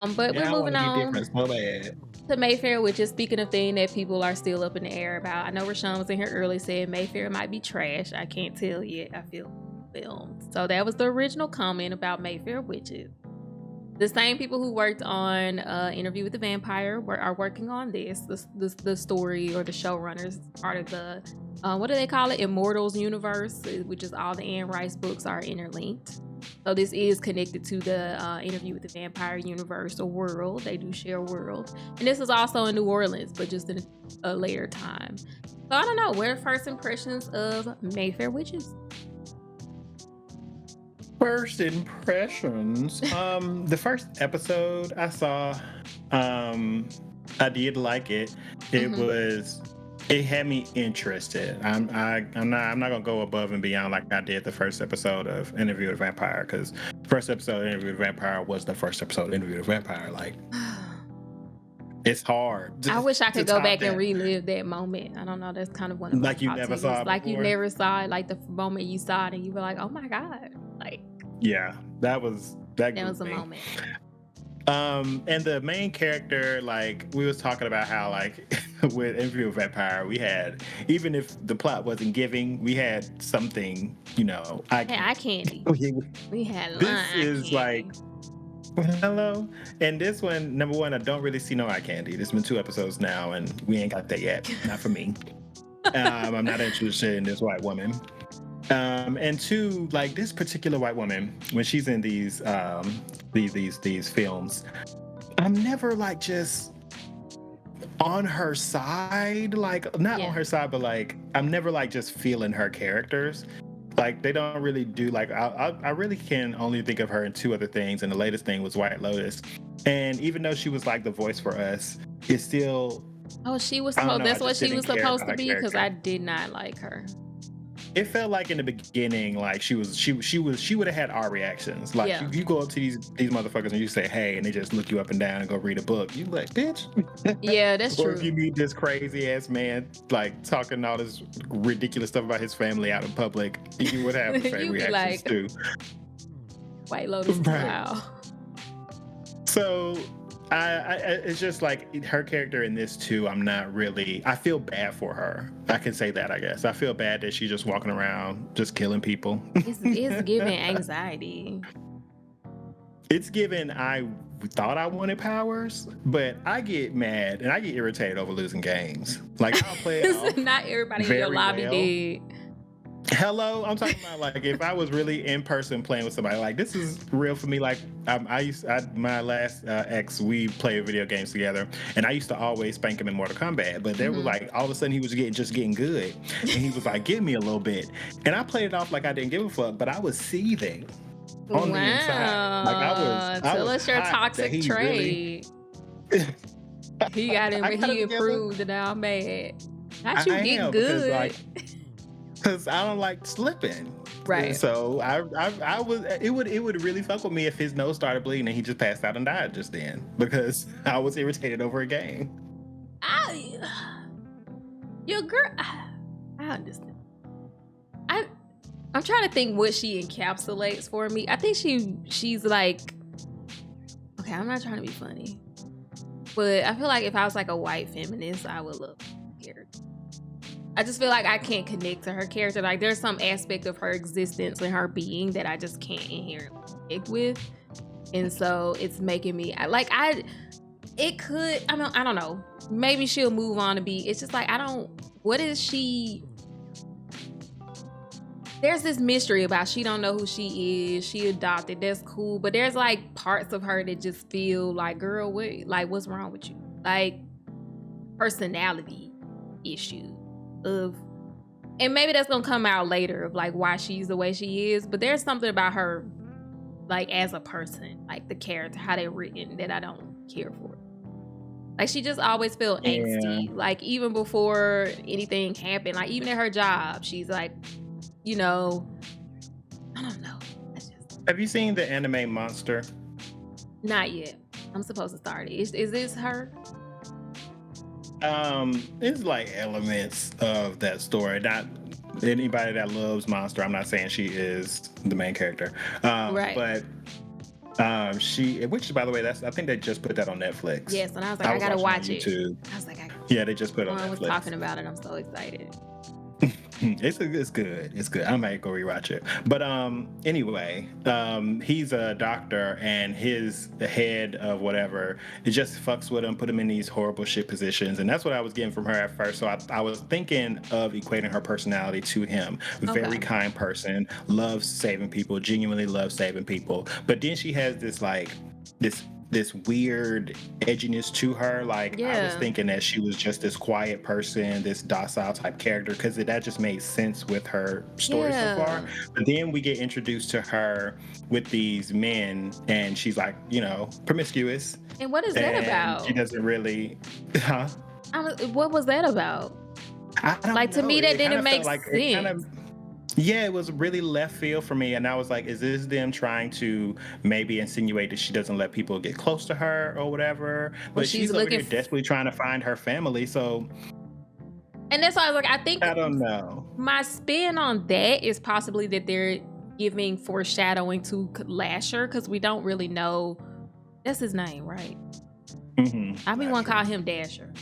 But we're Yeah, I want moving to be on different so bad. to Mayfair, which is speaking of thing that people are still up in the air about. I know Rashawn was in here early saying Mayfair might be trash. I can't tell yet. I feel filmed. So that was the original comment about Mayfair Witches. The same people who worked on Interview with the Vampire are working on this. The story or the showrunners part of the what do they call it? Immortals universe, which is all the Anne Rice books are interlinked. So this is connected to the Interview with the Vampire universe or world. They do share a world, and this is also in New Orleans, but just in a later time. So I don't know. What are first impressions of Mayfair Witches? First impressions. The first episode I saw, I did like it. It had me interested. I'm not gonna go above and beyond like I did the first episode of Interview with a Vampire, because first episode of Interview with a Vampire was the first episode of Interview with a Vampire. Like, it's hard. I wish I could go back and relive that moment. I don't know. That's kind of one of my like you never saw it. Like you never saw it. Like the moment you saw it and you were like, "Oh my god!" Like, yeah, that was a moment. And the main character, like we was talking about how like with Interview with Vampire, we had, even if the plot wasn't giving, we had something, eye candy. We had this is candy. Like, hello. And this one, number one, I don't really see no eye candy. There's been 2 episodes now, and we ain't got that yet. Not for me. I'm not interested in this white woman. And 2, like this particular white woman, when she's in these films, I'm never like just on her side, like not on her side, but like I'm never like just feeling her characters. Like they don't really do, like I really can only think of her in 2 other things, and the latest thing was White Lotus. And even though she was like the voice for us, it's still she was supposed. That's what she was supposed to be, because I did not like her. It felt like in the beginning, like she would have had our reactions. Like you go up to these motherfuckers and you say, "Hey," and they just look you up and down and go read a book. You like, bitch. Yeah, that's true. Or if you meet this crazy ass man like talking all this ridiculous stuff about his family out in public, you would have the same reactions too. White Lotus, wow. So it's just like her character in this too. I feel bad for her. I can say that, I guess. I feel bad that she's just walking around just killing people. It's giving anxiety. It's given, I thought I wanted powers, but I get mad and I get irritated over losing games. Like, I'll play it off. Not everybody in your lobby did. Hello, I'm talking about like if I was really in person playing with somebody, like this is real for me. Like my last ex, we played video games together, and I used to always spank him in Mortal Kombat. But there was like all of a sudden he was getting good, and he was like, "Give me a little bit," and I played it off like I didn't give a fuck, but I was seething on the inside. Like Tell us your toxic trait. Really... he got him, he improved, and now I'm mad. Not you get good. Because I don't like slipping, right? So it would really fuck with me if his nose started bleeding and he just passed out and died just then, because I was irritated over a game. Your girl, I understand. I'm trying to think what she encapsulates for me. I think she's like, okay, I'm not trying to be funny, but I feel like if I was like a white feminist, I would look scared. I just feel like I can't connect to her character. Like there's some aspect of her existence and her being that I just can't inherently connect with. And so it's making me I don't know. Maybe she'll move on to be, it's just like, what is she? There's this mystery about she don't know who she is. She adopted, that's cool. But there's like parts of her that just feel like, girl, what's wrong with you? Like personality issues. And maybe that's gonna come out later of like why she's the way she is, but there's something about her like as a person, like the character, how they're written, that I don't care for. Like she just always felt angsty. Like even before anything happened, like even at her job, she's like, I don't know. Have you seen the anime Monster? Not yet. I'm supposed to start it. Is this her? It's like elements of that story. Not anybody that loves Monster. I'm not saying she is the main character. Right. But Which by the way, I think they just put that on Netflix. Yes, and I was like, I gotta watch it. YouTube. I was like, Yeah, they just put it on Rowan Netflix. was talking about it. I'm so excited. It's good. It's good. I might go rewatch it. But anyway, he's a doctor, and the head of whatever, it just fucks with him, put him in these horrible shit positions, and that's what I was getting from her at first. So I was thinking of equating her personality to him. Very kind person, loves saving people, genuinely loves saving people. But then she has this weird edginess to her. Like, I was thinking that she was just this quiet person, this docile type character, because that just made sense with her story so far. But then we get introduced to her with these men, and she's like, promiscuous. And what is that about? She doesn't really, what was that about? I don't know. To me, that didn't make sense. Yeah, it was really left field for me, and I was like, is this them trying to maybe insinuate that she doesn't let people get close to her or whatever? But she's over here desperately trying to find her family, so... And that's why I was like, I don't know. My spin on that is possibly that they're giving foreshadowing to Lasher, because we don't really know... That's his name, right? Mm-hmm. I mean, want to call him Dasher.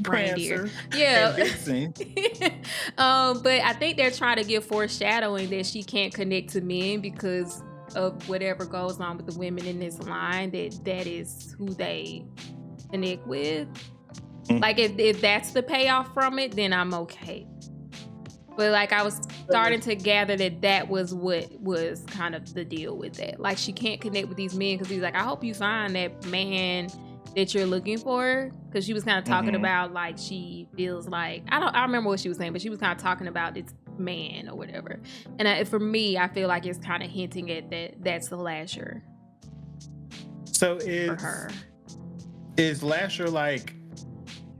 Prancer. Yeah. But I think they're trying to give foreshadowing that she can't connect to men because of whatever goes on with the women in this line, that is who they connect with. Mm-hmm. Like, if that's the payoff from it, then I'm okay. But like, I was starting to gather that was what was kind of the deal with that. Like, she can't connect with these men because he's like, I hope you find that man that you're looking for, because she was kind of talking about, like, she feels like, I remember what she was saying, but she was kind of talking about this man or whatever. And for me, I feel like it's kind of hinting at that's the Lasher. So for her. Is Lasher like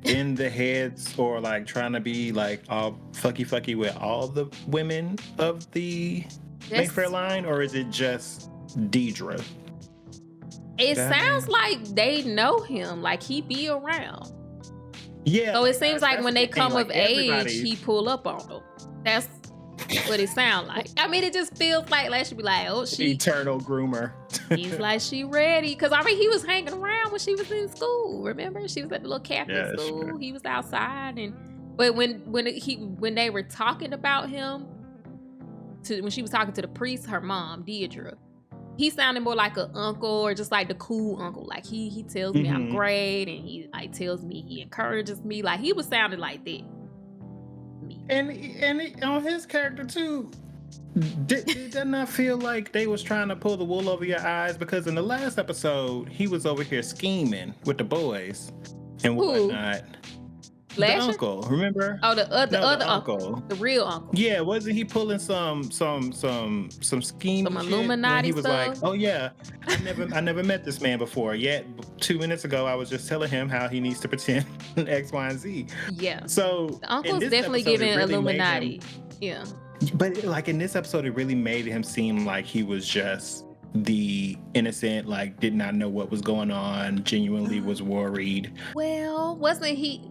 in the heads, or like trying to be like all fucky with all the women of the Mayfair line, or is it just Diedre? It sounds like they know him, like he be around. Yeah. So it seems like when they come of age, he pull up on them. That's what it sounds like. I mean, it just feels like Lasher be like, oh, she eternal groomer. He's like, she ready, because I mean, he was hanging around when she was in school. Remember, she was at the little Catholic school. Sure. He was outside, but when they were talking about him, when she was talking to the priest, her mom, Diedre, he sounded more like an uncle, or just like the cool uncle. Like he tells me I'm great, and he like tells me he encourages me. Like, he was sounding like that. And on his character too, did that not feel like they was trying to pull the wool over your eyes? Because in the last episode, he was over here scheming with the boys and whatnot. Lasher? The uncle, remember? Oh, the other uncle, the real uncle. Yeah, wasn't he pulling some scheme? Some Illuminati he was stuff? Like, oh yeah, I never met this man before. Yet 2 minutes ago, I was just telling him how he needs to pretend X, Y, and Z. Yeah. So the uncle's definitely giving really Illuminati. Yeah. But like in this episode, it really made him seem like he was just the innocent, like did not know what was going on, genuinely was worried. Well, wasn't he?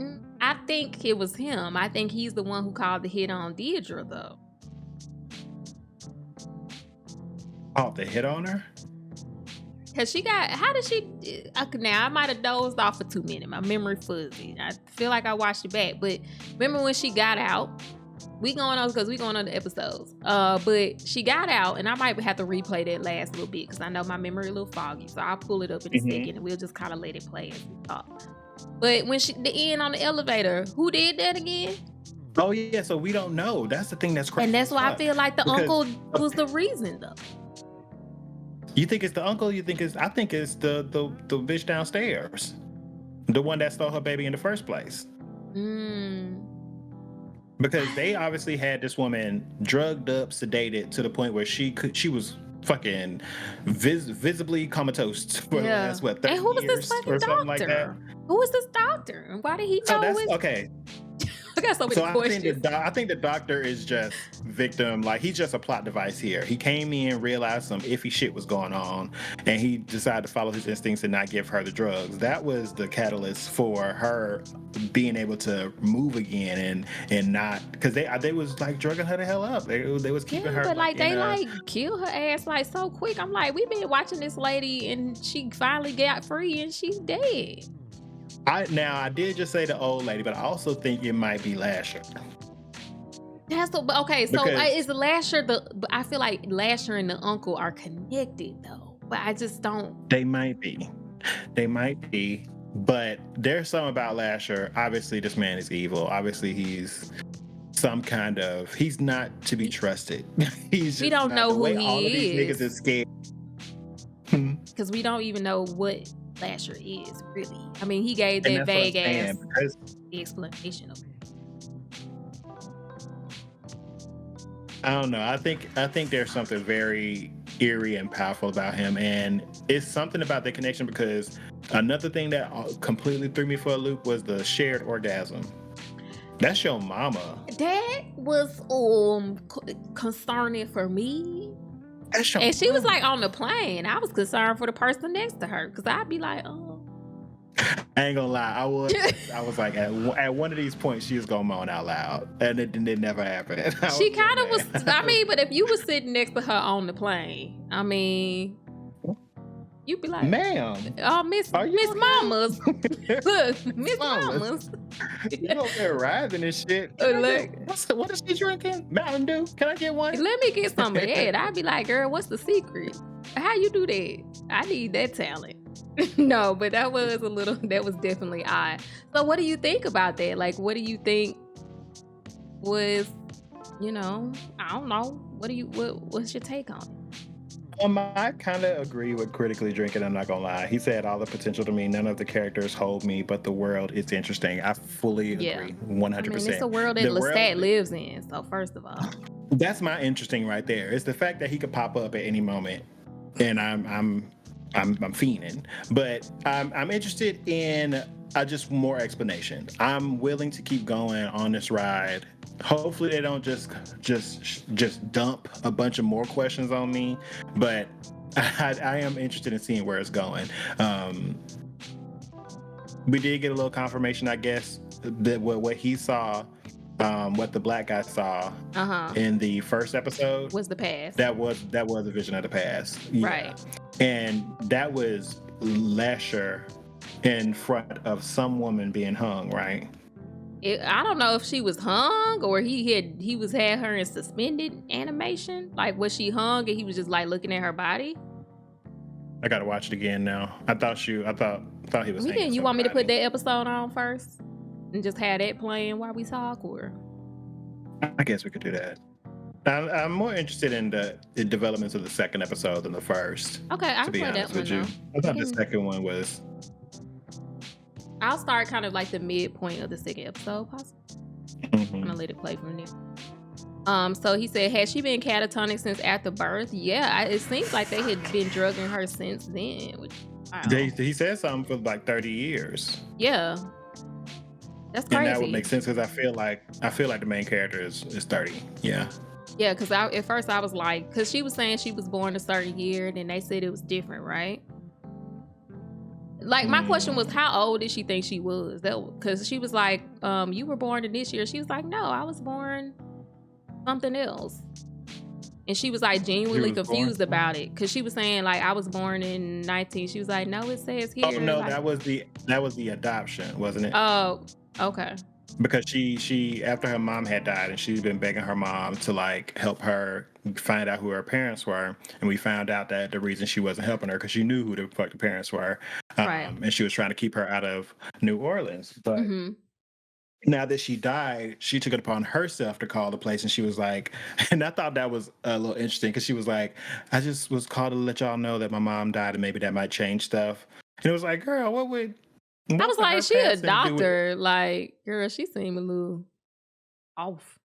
I think it was him. I think he's the one who called the hit on Diedre, though. Oh, the hit on her? Because how did she, now I might have dozed off for 2 minutes. My memory fuzzy. I feel like I watched it back. But remember when she got out? We going on the episodes. But she got out, and I might have to replay that last little bit because I know my memory a little foggy. So I'll pull it up in a second, and we'll just kind of let it play as we talk. But when the end on the elevator, who did that again? Oh yeah, so we don't know. That's the thing that's crazy. And that's why I feel like the uncle was the reason, though. You think it's the uncle? I think it's the bitch downstairs, the one that stole her baby in the first place. Because they obviously had this woman drugged up, sedated to the point where she was fucking visibly comatose for the last 30 and who was years this fucking or something doctor? like that. Who was this doctor? And why did he know? Okay. got so many So questions. I think the doctor is just victim. Like he's just a plot device here. He came in, realized some iffy shit was going on, and he decided to follow his instincts and not give her the drugs. That was the catalyst for her being able to move again and not because they was like drugging her the hell up. They was keeping Yeah, her but like like in they a. like kill her ass like so quick. I'm like, we've been watching this lady and she finally got free and she's dead. I did just say the old lady, but I also think it might be Lasher. That's okay. So Because is Lasher but I feel like Lasher and the uncle are connected though, but I just don't. they might be. They might be. But there's something about Lasher. Obviously, this man is evil. Obviously, he's some kind of. He's not to be trusted. He's We just don't not. know The who way he all of these is. niggas is scared. Because we don't even know what Lasher is really. I mean, he gave And that that's what I'm vague ass saying, because explanation of it. I don't know. I think there's something very eerie and powerful about him, and it's something about the connection. Because another thing that completely threw me for a loop was the shared orgasm. That's your mama. That was concerning for me. That's your And she was mama. like on the plane. I was concerned for the person next to her because I'd be like, oh. I ain't gonna lie. I was like at one of these points she was gonna moan out loud, and it never happened. She kind of was. I mean, but if you was sitting next to her on the plane, I mean, you'd be like, ma'am, oh, Miss Mamas, look, Miss Mamas. You over there riding and shit. What is she drinking? Mountain Dew? Can I get one? Let me get some of that. I'd be like, girl, what's the secret? How you do that? I need that talent. No, but that was definitely odd. So what do you think about that? Like, what do you think was, I don't know. What's your take on it? I kind of agree with critically drinking. I'm not gonna lie. He said all the potential to me. None of the characters hold me, but the world is interesting. I fully agree, 100%. I mean, it's a world that Lestat lives in. So first of all, that's my interesting right there. It's the fact that he could pop up at any moment, and I'm fiending. But I'm interested in just more explanation. I'm willing to keep going on this ride. Hopefully they don't just dump a bunch of more questions on me, but I am interested in seeing where it's going. We did get a little confirmation, I guess, that what he saw, what the black guy saw in the first episode was the past. That was a vision of the past, yeah. Right? And that was Lasher in front of some woman being hung, right? I don't know if she was hung or he had her in suspended animation. Like, was she hung and he was just like looking at her body? I gotta watch it again now. I thought he was. You want me to put that episode on first and just have that playing while we talk, or? I guess we could do that. I'm more interested in the developments of the second episode than the first. Okay, I'll play that one. I thought the second one was. I'll start kind of like the midpoint of the second episode, possibly. Mm-hmm. I'm gonna let it play from there. So he said, has she been catatonic since after birth? Yeah, it seems like they had been drugging her since then. Which, he said something for like 30 years. Yeah, that's crazy. And that would make sense because I feel like the main character is 30. Yeah. Yeah, because at first I was like, because she was saying she was born a certain year, and then they said it was different, right? Like, my question was, how old did she think she was? Because she was like, you were born in this year. She was like, no, I was born something else. And she was like genuinely confused about it. Because she was saying like, I was born in 19. She was like, no, it says here. Oh, no, like, that was the adoption, wasn't it? Oh, okay. Because she after her mom had died, and she's been begging her mom to like help her find out who her parents were, and we found out that the reason she wasn't helping her because she knew who the fuck the parents were, right. And she was trying to keep her out of New Orleans. But now that she died, she took it upon herself to call the place, and she was like, and I thought that was a little interesting because she was like, I just was called to let y'all know that my mom died, and maybe that might change stuff. And it was like, girl, what I was like, she a doctor. Like, girl, she seemed a little off.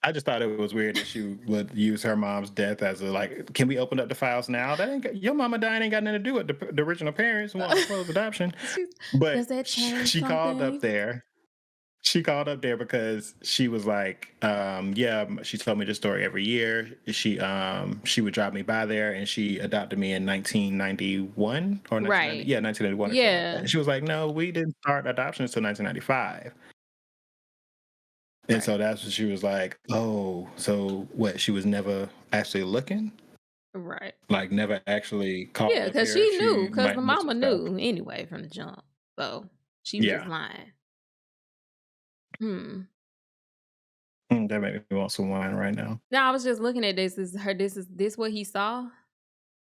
I just thought it was weird that she would use her mom's death as a, like, can we open up the files now? That ain't your mama dying ain't got nothing to do with the original parents who want to close adoption. But she called up there. She called up there because she was like, yeah, she told me the story every year. She would drive me by there, and she adopted me in 1991 or 1990, Right. yeah, 1991 or something like that. Yeah. And she was like, no, we didn't start adoption until 1995. And Right. so that's when she was like, oh, so what? She was never actually looking, Right. like never actually called Yeah, up because here. she knew, She because might the miss some mama stuff. knew anyway from the jump. So she was just Yeah. lying. Hmm. That made me want some wine right now. No, I was just looking at this. Is this what he saw?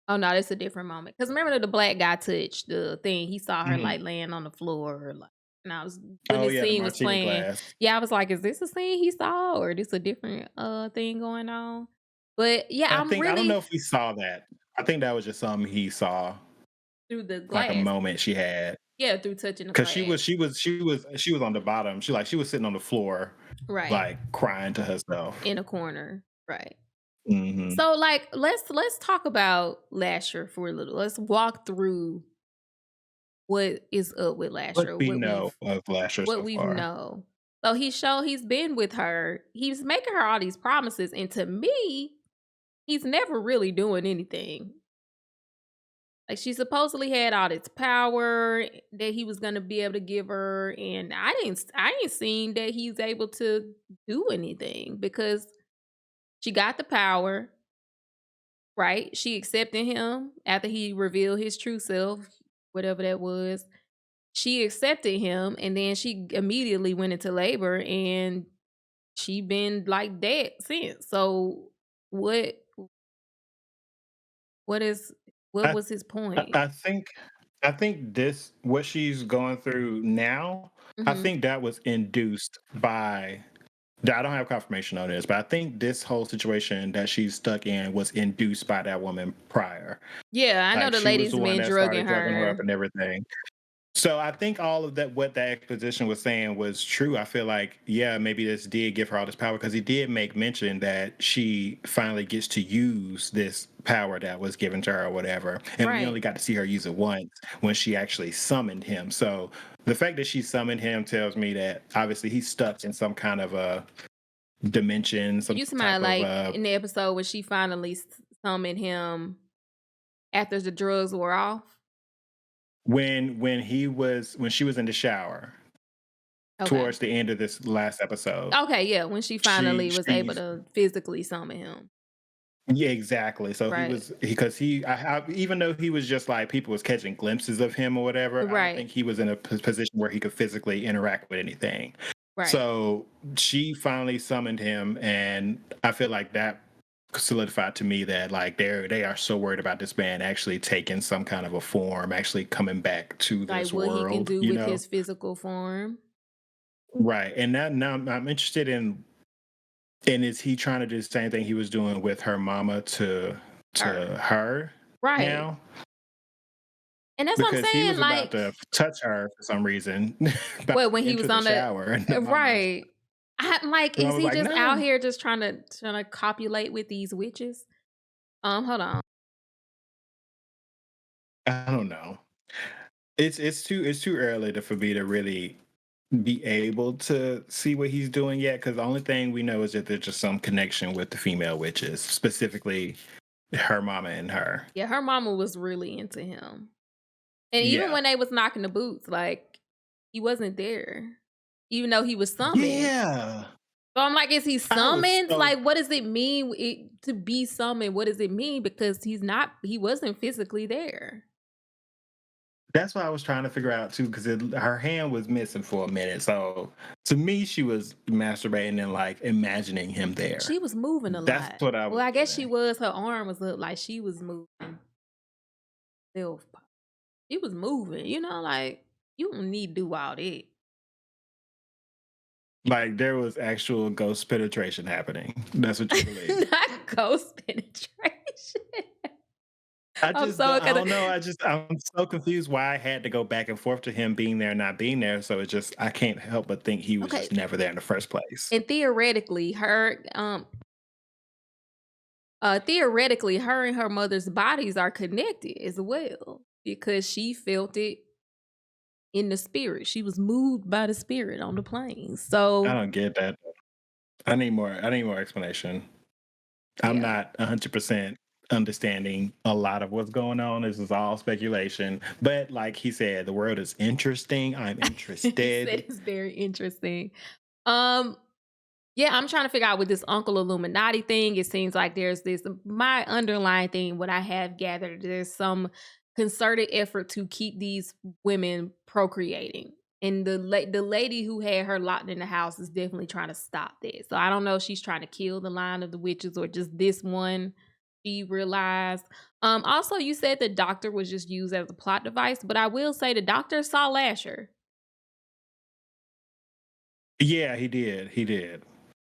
Oh no, that's a different moment. Because remember the black guy touched the thing. He saw her like Mhm. laying on the floor, like, and I was when Oh this yeah, the scene was martini playing. glass. Yeah, I was like, is this a scene he saw, or this a different thing going on? But yeah, I'm I don't know really if we saw that. I think that was just something he saw, through the like a glass. moment she had. Yeah, through touching the Cause glass. she was on the bottom. She was sitting on the floor, Right. like crying to herself. In a corner. Right. Hmm. So like let's talk about Lasher for a little. Let's walk through what is up with What Lasher, we know of Lasher what so we've far. know. So he's been with her. He's making her all these promises, and to me, he's never really doing anything. Like she supposedly had all this power that he was gonna be able to give her, and I ain't seen that he's able to do anything because she got the power, right? She accepted him after he revealed his true self, whatever that was. She accepted him, and then she immediately went into labor, and she been like that since. So what what is what I was his point? I think this what she's going through now. I Hmm. think that was induced by. I don't have confirmation on this, but I think this whole situation that she's stuck in was induced by that woman prior. Yeah, I know Like the she was lady's the one been that drugging started drugging her up her. and everything. So I think all of that, what that exposition was saying was true. I feel like, yeah, maybe this did give her all this power because he did make mention that she finally gets to use this power that was given to her or whatever. And we Right. only got to see her use it once when she actually summoned him. So the fact that she summoned him tells me that obviously he's stuck in some kind of a dimension, some You somebody type of like in the episode where she finally summoned him after the drugs were off. when she was in the shower Okay. towards the end of this last episode. Okay, yeah, when she She finally was able she to physically summon him. Yeah, exactly. So he Right. was because even though he was just like people was catching glimpses of him or whatever, I don't Right. think he was in a position where he could physically interact with anything. Right. So she finally summoned him, and I feel like that solidified to me that like they are so worried about this man actually taking some kind of a form, actually coming back to Like this what he can world, do you with know? his physical form. Right. And now I'm interested in and is he trying to do the same thing he was doing with her mama Her. to her Right. now? And that's what I'm Because he saying, was about like, to touch her for some reason, about what to when he enter was the on the shower, and the mama was right. I'm like, and I is was he like, just out "No." here just trying to copulate with these witches? Hold on. I don't know. It's too early for me to really be able to see what he's doing yet. Because the only thing we know is that there's just some connection with the female witches, specifically her mama and her. Yeah, her mama was really into him. And even Yeah. when they was knocking the boots, like he wasn't there. Even though he was summoned. Yeah. So I'm like, is he I was summoned? so Like, what does it mean to be summoned? What does it mean? Because he wasn't physically there. That's what I was trying to figure out too, because her hand was missing for a minute. So to me, she was masturbating and like imagining him there. She was moving a That's lot. what I Well, was I guess she getting. was. Her arm was up, like she was moving. Self. She was moving. Like you don't need to do all that. Like there was actual ghost penetration happening. That's what you believe. Not ghost penetration. I'm so I gonna. don't know. I'm so confused why I had to go back and forth to him being there and not being there. So it just I can't help but think he was Okay, just never there in the first place. and theoretically, her and her mother's bodies are connected as well because she felt it in the spirit. She was moved by the spirit on the plane. I So don't get that. I need more explanation. I'm yeah. not 100% understanding a lot of what's going on. This is all speculation. But like he said, the world is interesting. I'm He said interested. it's very interesting. Um, yeah, I'm trying to figure out with this Uncle Illuminati thing. It seems like there's this my underlying thing, what I have gathered, there's some concerted effort to keep these women procreating. And the lady who had her locked in the house is definitely trying to stop that. So I don't know if she's trying to kill the line of the witches or just this one she realized. Also you said the doctor was just used as a plot device, but I will say the doctor saw Lasher. Yeah, he did. He did.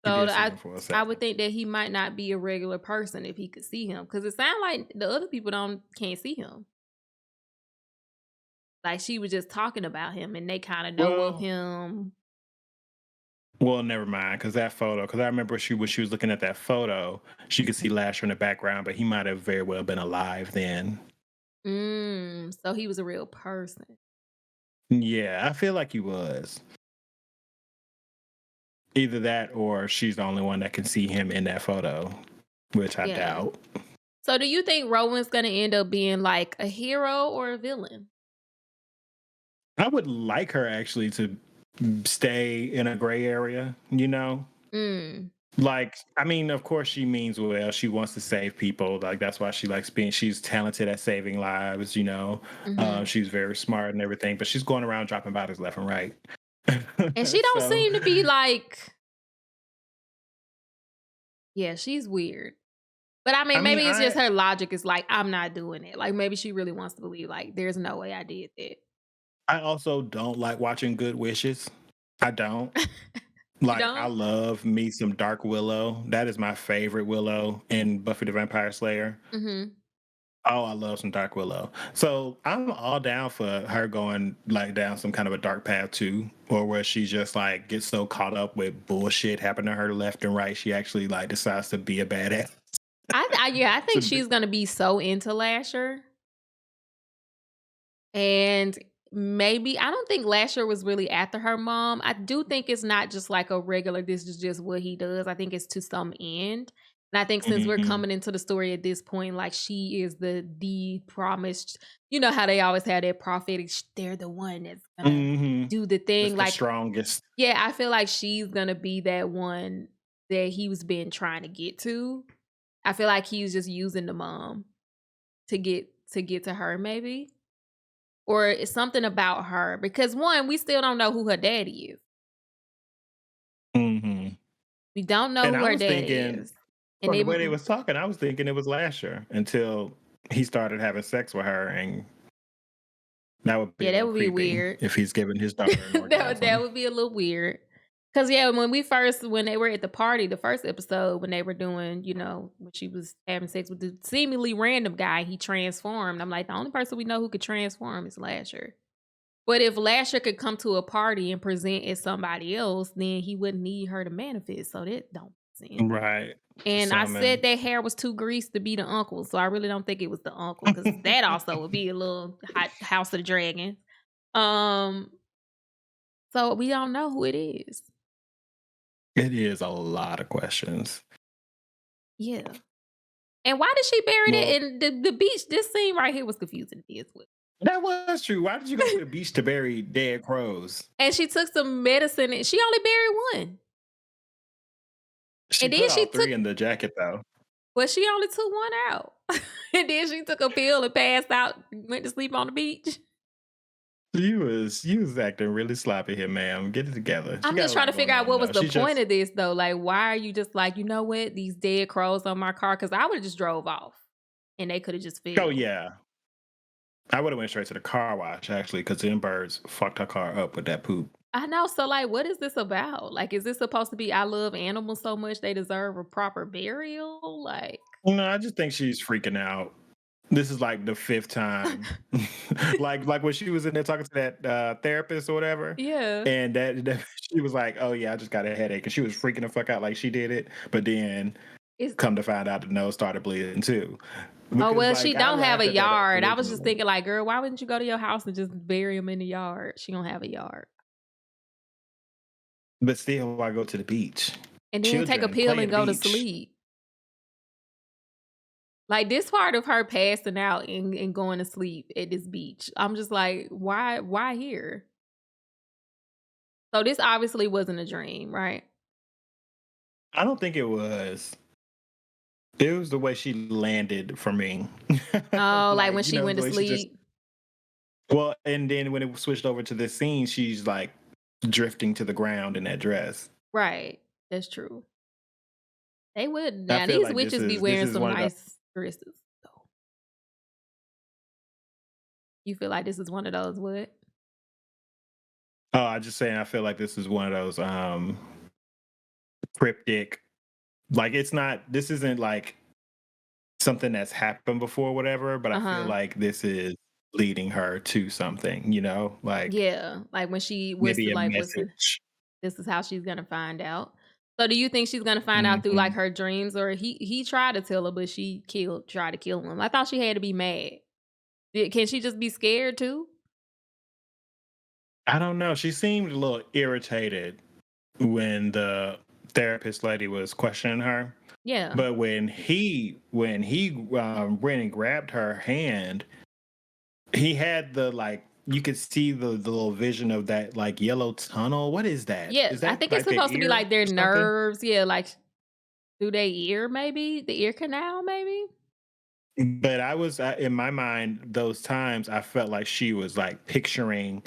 He So did see him for a I would second. think that he might not be a regular person if he could see him, because it sounds like the other people don't can't see him. Like she was just talking about him, and they kind of know of Well, him. well, never mind. Because that photo, because I remember when she was looking at that photo, she could see Lasher in the background, but he might have very well been alive then. So he was a real person. Yeah, I feel like he was. Either that or she's the only one that can see him in that photo, which I Yeah. doubt. So do you think Rowan's gonna end up being like a hero or a villain? I would like her actually to stay in a gray area, you know? Mm. Like, I mean, of course she means well. She wants to save people. Like that's why she likes being. She's talented at saving lives. You know, Hmm. she's very smart and everything. But she's going around dropping bodies left and right. And she don't So, seem to be like. Yeah, she's weird. But I I mean, mean, maybe it's just her logic is like, I'm not doing it. Like maybe she really wants to believe like there's no way I did that. I also don't like watching Good Wishes. I don't. You Like, I don't? love me some Dark Willow. That is my favorite Willow in Buffy the Vampire Slayer. Mhm. Oh, I love some Dark Willow. So I'm all down for her going like down some kind of a dark path too, or where she just like gets so caught up with bullshit happening to her left and right, she actually like decides to be a badass. Yeah, I think To be- she's gonna be so into Lasher. And maybe I don't think Lasher was really after her mom. I do think it's not just like a regular, this is just what he does. I think it's to some end. And I think since we're Mhm, coming into the story at this point, like she is the promised, you know how they always have that prophetic, they're the one that's gonna mhm. do the That's thing. the Like, strongest. yeah, I feel like she's gonna be that one that he was been trying to get to. I feel like he was just using the mom to get to her, maybe. Or it's something about her because one, we still don't know who her daddy is. Mhm. We don't know And who I her was daddy thinking is. And from they the way they was talking, I was thinking it was Lasher until he started having sex with her, and that would be yeah, a that little would be creepy weird. if he's giving his daughter an That orgasm. would be a little weird. Cause yeah, when they were at the party, the first episode, when they were doing, when she was having sex with the seemingly random guy, he transformed. I'm like, the only person we know who could transform is Lasher. But if Lasher could come to a party and present as somebody else, then he wouldn't need her to manifest. So that don't make sense. Right. To And I said summon. that hair was too greased to be the uncle, so I really don't think it was the uncle because that also would be a little hot House of the Dragon. Um, so we don't know who it is. It is a lot of questions. Yeah. And why did she bury Well, it in the beach? This scene right here was confusing to me as well. that was true. Why did you go to the beach to bury dead crows? And she took some medicine and she only buried one. She And then put all she took three in the jacket though. well, she only took one out. And then she took a pill and passed out, went to sleep on the beach. You was acting really sloppy here, ma'am. Get it together. She I'm got just a trying lot to going figure out on what was though. the She point just of this though. Like, why are you just like, you know what? These dead crows on my car because I would have just drove off, and they could have just oh filled. yeah. I would have went straight to the car wash actually, because them birds fucked her car up with that poop. I know. So, like, what is this about? Like, is this supposed to be I love animals so much they deserve a proper burial? Like, No, I just think she's freaking out. This is like the fifth time. like when she was in there talking to that therapist or whatever. yeah, And that she was like, "Oh yeah, I just got a headache," and she was freaking the fuck out like she did it. But then it's come to find out the nose started bleeding too. Oh, Because well, she like I don't have a laughed at that yard. I was just originally. thinking, like, girl, why wouldn't you go to your house and just bury him in the yard? She don't have a yard. But still, I go to the beach. And then take a Children pill play at and the go to beach. sleep. Like, this part of her passing out and going to sleep at this beach, I'm just like, why here? So this obviously wasn't a dream, right? I don't think it was. It was the way she landed for me. Oh, like when Like, she went the to way she just sleep? well, and then when it switched over to this scene, she's like drifting to the ground in that dress. Right. That's true. They would I now. feel These like witches be this wearing is some one of the nice dresses. So you feel like this is one of those what? oh, I just saying I feel like this is one of those cryptic, like it's not, this isn't like something that's happened before, whatever, but I feel Uh-huh. like this is leading her to something, like Yeah. Like when she was to maybe a like message. this is how she's gonna find out. So do you think she's gonna find out through like Mhm. her dreams, or he tried to tell her, but she tried to kill him? I thought she had to be mad. Can she just be scared too? I don't know. She seemed a little irritated when the therapist lady was questioning her. Yeah. But when he went and grabbed her hand, he had the like you could see the little vision of that like yellow tunnel. What is that? Yeah. Is I that think it's like their supposed to be ear like their or something? nerves. Yeah, like through their ear, maybe? The ear canal, maybe? But in my mind those times I felt like she was like picturing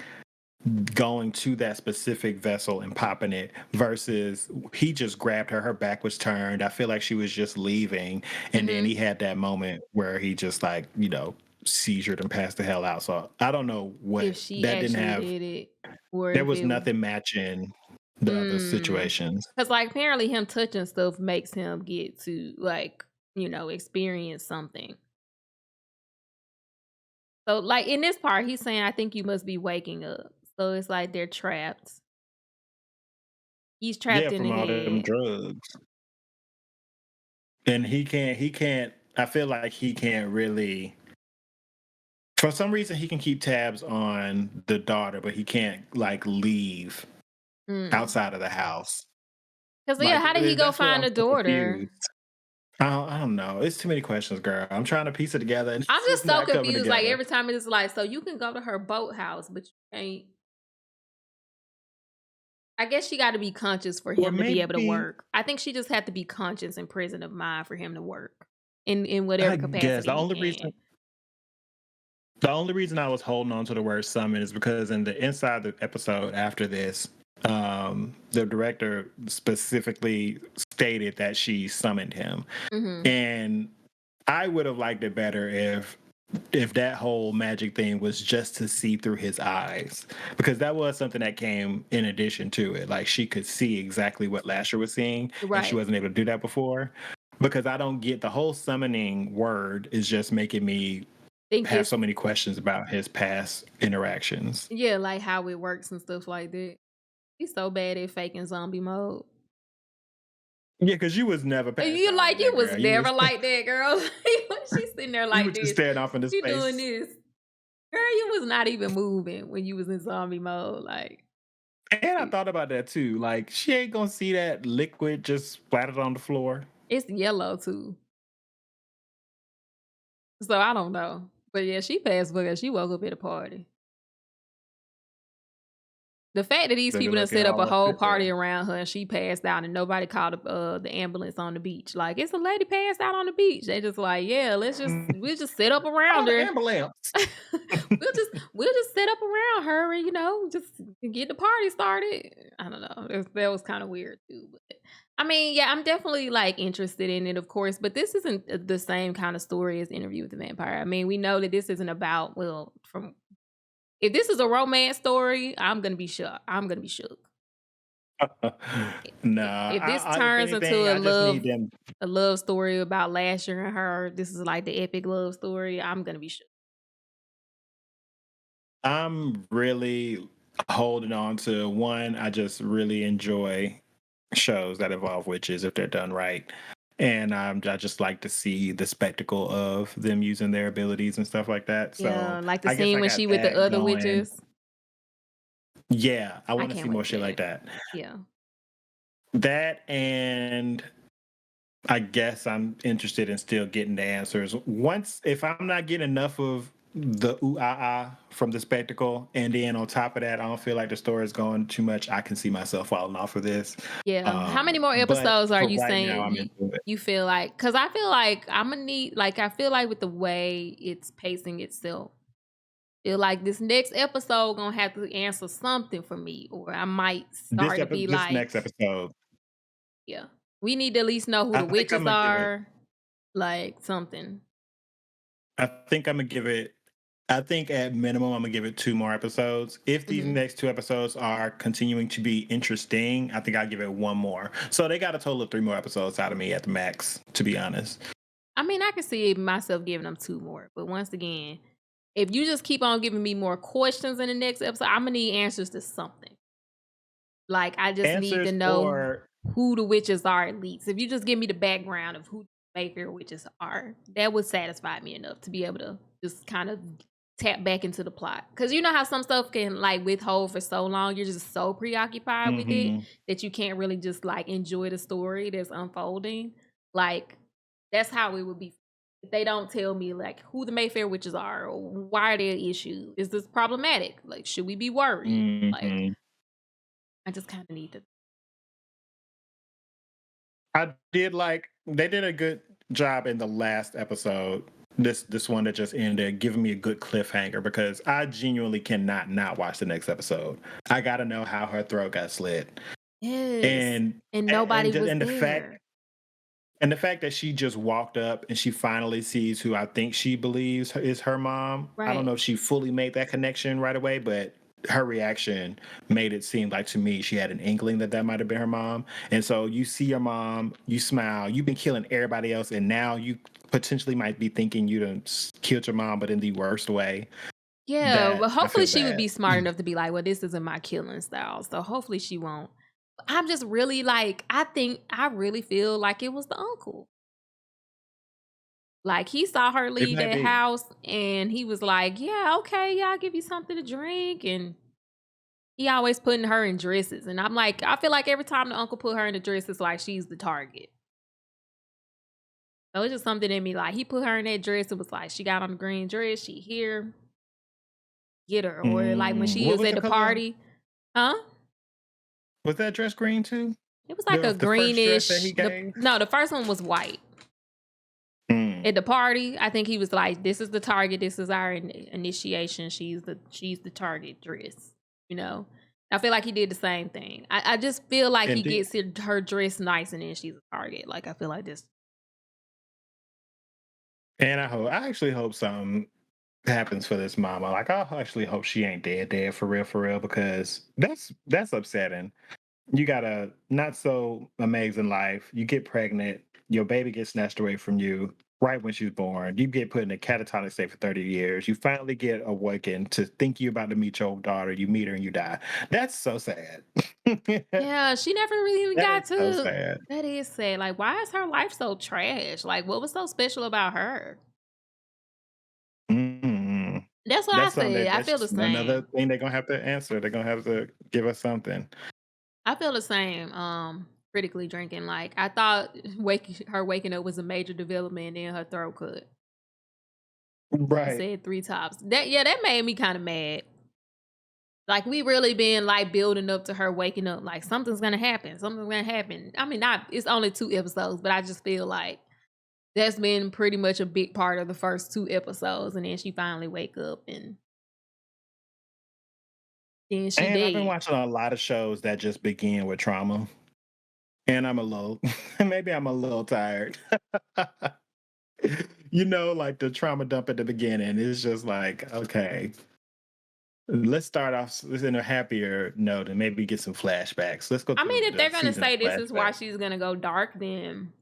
going to that specific vessel and popping it versus he just grabbed her back was turned. I feel like she was just leaving, and then he Mm-hmm. had that moment where he just like seizured and passed the hell out. So I don't know If what she that didn't actually have. did it, or There if was it nothing matching the other mm. situations. Because like apparently him touching stuff makes him get to like, experience something. So like in this part, he's saying, I think you must be waking up. So it's like they're trapped. He's Yeah, trapped in from the all them head. drugs, and he can't. I feel like he can't really. For some reason, he can keep tabs on the daughter, but he can't like leave Mm. outside of the house. Cause yeah, Like how did he go that's what find I'm the so daughter? confused. I don't know. It's too many questions, girl. I'm trying to piece it together, and I'm it's just just so not coming confused. Like together. every time it's like, so you can go to her boathouse, but you can't. I guess she got to be conscious for Or him to be able to maybe work. I think she just had to be conscious and present of mind for him to work in I whatever guess capacity the he only reason can. the only reason I was holding on to the word summon is because in the inside the episode after this, the director specifically stated that she summoned him, Hmm. and I would have liked it better if that whole magic thing was just to see through his eyes, because that was something that came in addition to it. Like she could see exactly what Lasher was seeing, and she Right. wasn't able to do that before. Because I don't get the whole summoning word is just making me Think have it's so many questions about his past interactions. yeah, like how it works and stuff like that. He's so bad at faking zombie mode. Yeah, because you was never And passed you out like in you that was girl. You never was like that, girl. She's sitting there you were like just this. staring off into She doing space. this. Girl, you was not even moving when you was in zombie mode. Like And I thought about that too. Like she ain't gonna see that liquid just splattered on the floor. it's yellow too. So I don't know. But yeah, she passed because she woke up at a party. The fact that these They people done let it set up a all up whole sit there. party around her and she passed out and nobody called the ambulance on the beach. Like, it's a lady passed out on the beach. They just like, yeah, we'll just sit up Oh, around the her. ambulance. we'll just sit up around her and just get the party started. I don't know. That was kind of weird too. But I mean, yeah, I'm definitely like interested in it, of course. But this isn't the same kind of story as Interview with the Vampire. I mean, we know that this isn't about from if this is a romance story, I'm gonna be shocked. I'm gonna be shook. Nah, If this if turns anything, into I just need them. a love story about Lasher and her, this is like the epic love story. I'm gonna be shook. I'm really holding on to one. I just really enjoy shows that involve witches if they're done right. and I just like to see the spectacle of them using their abilities and stuff like that. So Yeah, like the I guess scene I when got she with the that other going. witches. Yeah, I I want to can't see wait more for shit like that. that. Yeah. That and I guess I'm interested in still getting the answers. Once, if I'm not getting enough of the ooh ah from the spectacle, and then on top of that, I don't feel like the story is going too much. I can see myself falling off of this. Yeah. How many more But episodes are for you right now, saying I'm into it. you feel like? Because I feel like I'm gonna need, like, I feel like with the way it's pacing itself, feel like this next episode gonna have to answer something for me, or I might start to be This next like, episode, yeah, we need to at least know who I the think I'm witches gonna give it. are, like something. I think I'm gonna give it. I think at minimum I'm gonna give it 2 more episodes. If these Hmm. next 2 episodes are continuing to be interesting, I think I'll give it one more. So they got a total of 3 more episodes out of me at the max, to be honest. I mean, I can see myself giving them two more, but once again, if you just keep on giving me more questions in the next episode, I'm gonna need answers to something. Like, I just need to Answers know or who the witches are at least. If you just give me the background of who Mayfair witches are, that would satisfy me enough to be able to just kind of tap back into the plot. Because you know how some stuff can like withhold for so long, you're just so preoccupied with it mhm. that you can't really just like enjoy the story that's unfolding. Like, that's how it would be if they don't tell me like who the Mayfair witches are or why are there issues. Is this problematic? Like, should we be worried? Like, Mhm. I just kind of need to. I did like they did a good job in the last episode. This one that just ended, giving me a good cliffhanger because I genuinely cannot not watch the next episode. I got to know how her throat got slit, Yes, and and and nobody just, was there. and the fact that she just walked up and she finally sees who I think she believes is her mom. I don't Right. know if she fully made that connection right away, but her reaction made it seem like to me she had an inkling that that might have been her mom. And so you see your mom, you smile, you've been killing everybody else, and now you potentially might be thinking you done killed your mom, but in the worst way. Yeah, but That I hopefully feel she would bad. be smart enough to be like, "Well, this isn't my killing style." So hopefully she won't. I'm just really like, I really feel like it was the uncle. Like, he saw her It leave might that be. house and he was like, "Yeah, okay, yeah, I'll give you something to drink." And he always putting her in dresses. And I'm like, I feel like every time the uncle put her in a dress, it's like she's the target. So it's just something in me. Like, he put her in that dress. It was like she got on the green dress. She here, get her. Or like when she What was was at the the color? party, huh? Was that dress green too? It was like a The first dress that greenish. he gave? The first one was white. Mm. At the party, I think he was like, "This is the target. This is our initiation. She's the target dress." You know, I feel like he did the same thing. I just feel like he And gets her dressed nice and then she's a target. Like, I feel like this. And I actually hope something happens for this mama. Like I actually hope she ain't dead for real, because that's upsetting. You got a not so amazing life. You get pregnant, your baby gets snatched away from you right when she's born. You get put in a catatonic state for 30 years. You finally get awakened to think you're about to meet your daughter. You meet her and you die. That's so sad. That Yeah, she never really even got is so to. sad. That is sad. Like, why is her life so trash? Like, what was so special about her? Mm. That's what I That's something said. I that's feel the just another same. thing they're gonna have to answer. They're gonna have to give us something. I feel the same. Critically drinking. Like, I thought her waking up was a major development, and then her throat cut. I Right. said three tops. That made me kind of mad. Like, we really been like building up to her waking up. Like, something's gonna happen. Something's gonna happen. I mean, not it's only 2 episodes, but I just feel like that's been pretty much a big part of the first 2 episodes, and then she finally wake up and then she And I've been dead. watching a lot of shows that just begin with trauma. And I'm a little, maybe I'm a little tired. Like the trauma dump at the beginning is just like, okay, let's start off in a happier note and maybe get some flashbacks. Let's go I through mean, if the they're gonna season of say this is why flashbacks. she's gonna go dark, then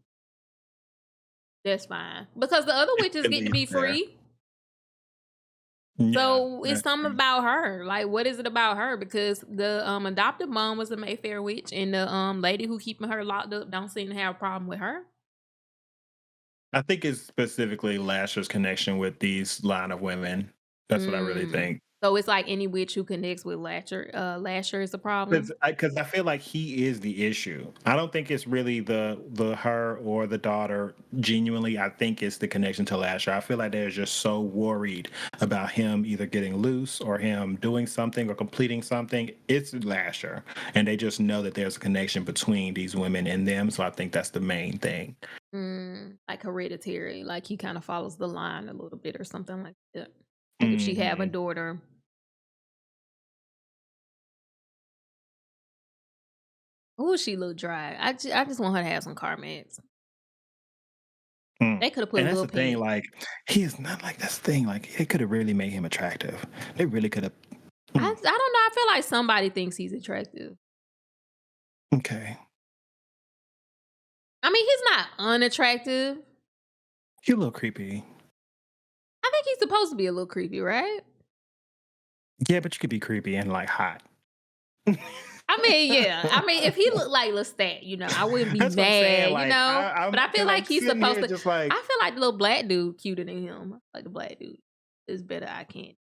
that's fine. Because the other witches At get to least be there. free. Yeah, So it's that's something true. about her. Like, what is it about her? Because the adopted mom was a Mayfair witch, and the lady who keeping her locked up don't seem to have a problem with her. I think it's specifically Lasher's connection with these line of women. That's what I really Mm. think. So it's like any witch who connects with Lasher is a problem. Because I feel like he is the issue. I don't think it's really the her or the daughter. Genuinely, I think it's the connection to Lasher. I feel like they're just so worried about him either getting loose or him doing something or completing something. It's Lasher, and they just know that there's a connection between these women and them. So I think that's the main thing. Like hereditary, like he kind of follows the line a little bit or something like that. Like if she have a Hmm. daughter. Oh, she look dry. I just want her to have some CarMax. Mm. They could have put And a that's little the thing. pink. Like he's not like that's the thing. Like they could have really made him attractive. They really could have. I don't know. I feel like somebody thinks he's attractive. Okay. I mean, he's not unattractive. You a little creepy. I think he's supposed to be a little creepy, right? Yeah, but you could be creepy and like hot. I mean, yeah. I mean, if he looked like Lestat, I wouldn't be That's what I'm mad, saying. Like, But I feel 'cause I'm like he's sitting supposed here to. just like, I feel like the little black dude cuter than him. Like the black dude is better. I can't.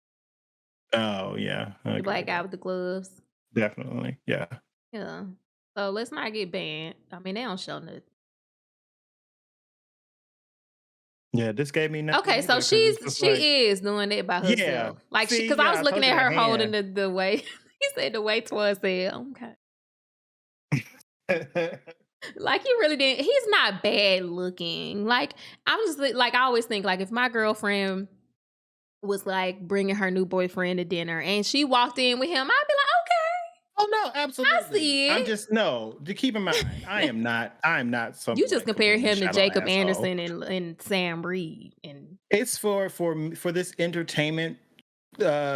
oh yeah, I The agree black with guy that. with the gloves. Definitely, yeah, Yeah. So let's not get banned. I mean, they don't show nothing. yeah. This gave me nothing Okay, so either because it's just like, she is doing it by yeah. herself. Like, See, because I yeah, was I looking told you at that her holding hand. the way. He said the way Twan said, okay. Like he really didn't. He's not bad looking. Like I'm just like I always think like if my girlfriend was like bringing her new boyfriend to dinner and she walked in with him, I'd be like, Oh no, okay, I absolutely. see I'm it. just no. To keep in mind, I am not some You just like compare completely him to shallow Jacob asshole. Anderson and Sam Reed and It's for this entertainment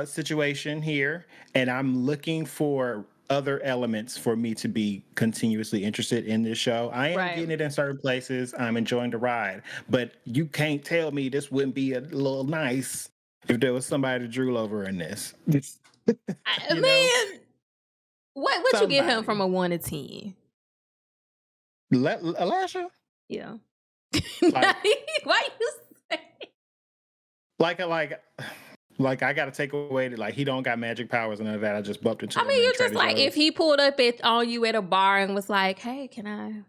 situation here, and I'm looking for other elements for me to be continuously interested in this show. I am right. getting it in certain places. I'm enjoying the ride, but you can't tell me this wouldn't be a little nice if there was somebody to drool over in this. You know, Man, what you get him from somebody. a 1 to 10? Lasher, Yeah. like, Why you say? like. Like I gotta take away that like he don't got magic powers and none of that. I just bumped into I him mean, in you're just Trader like if Joe's. he pulled up on you at a bar and was like, "Hey, can I?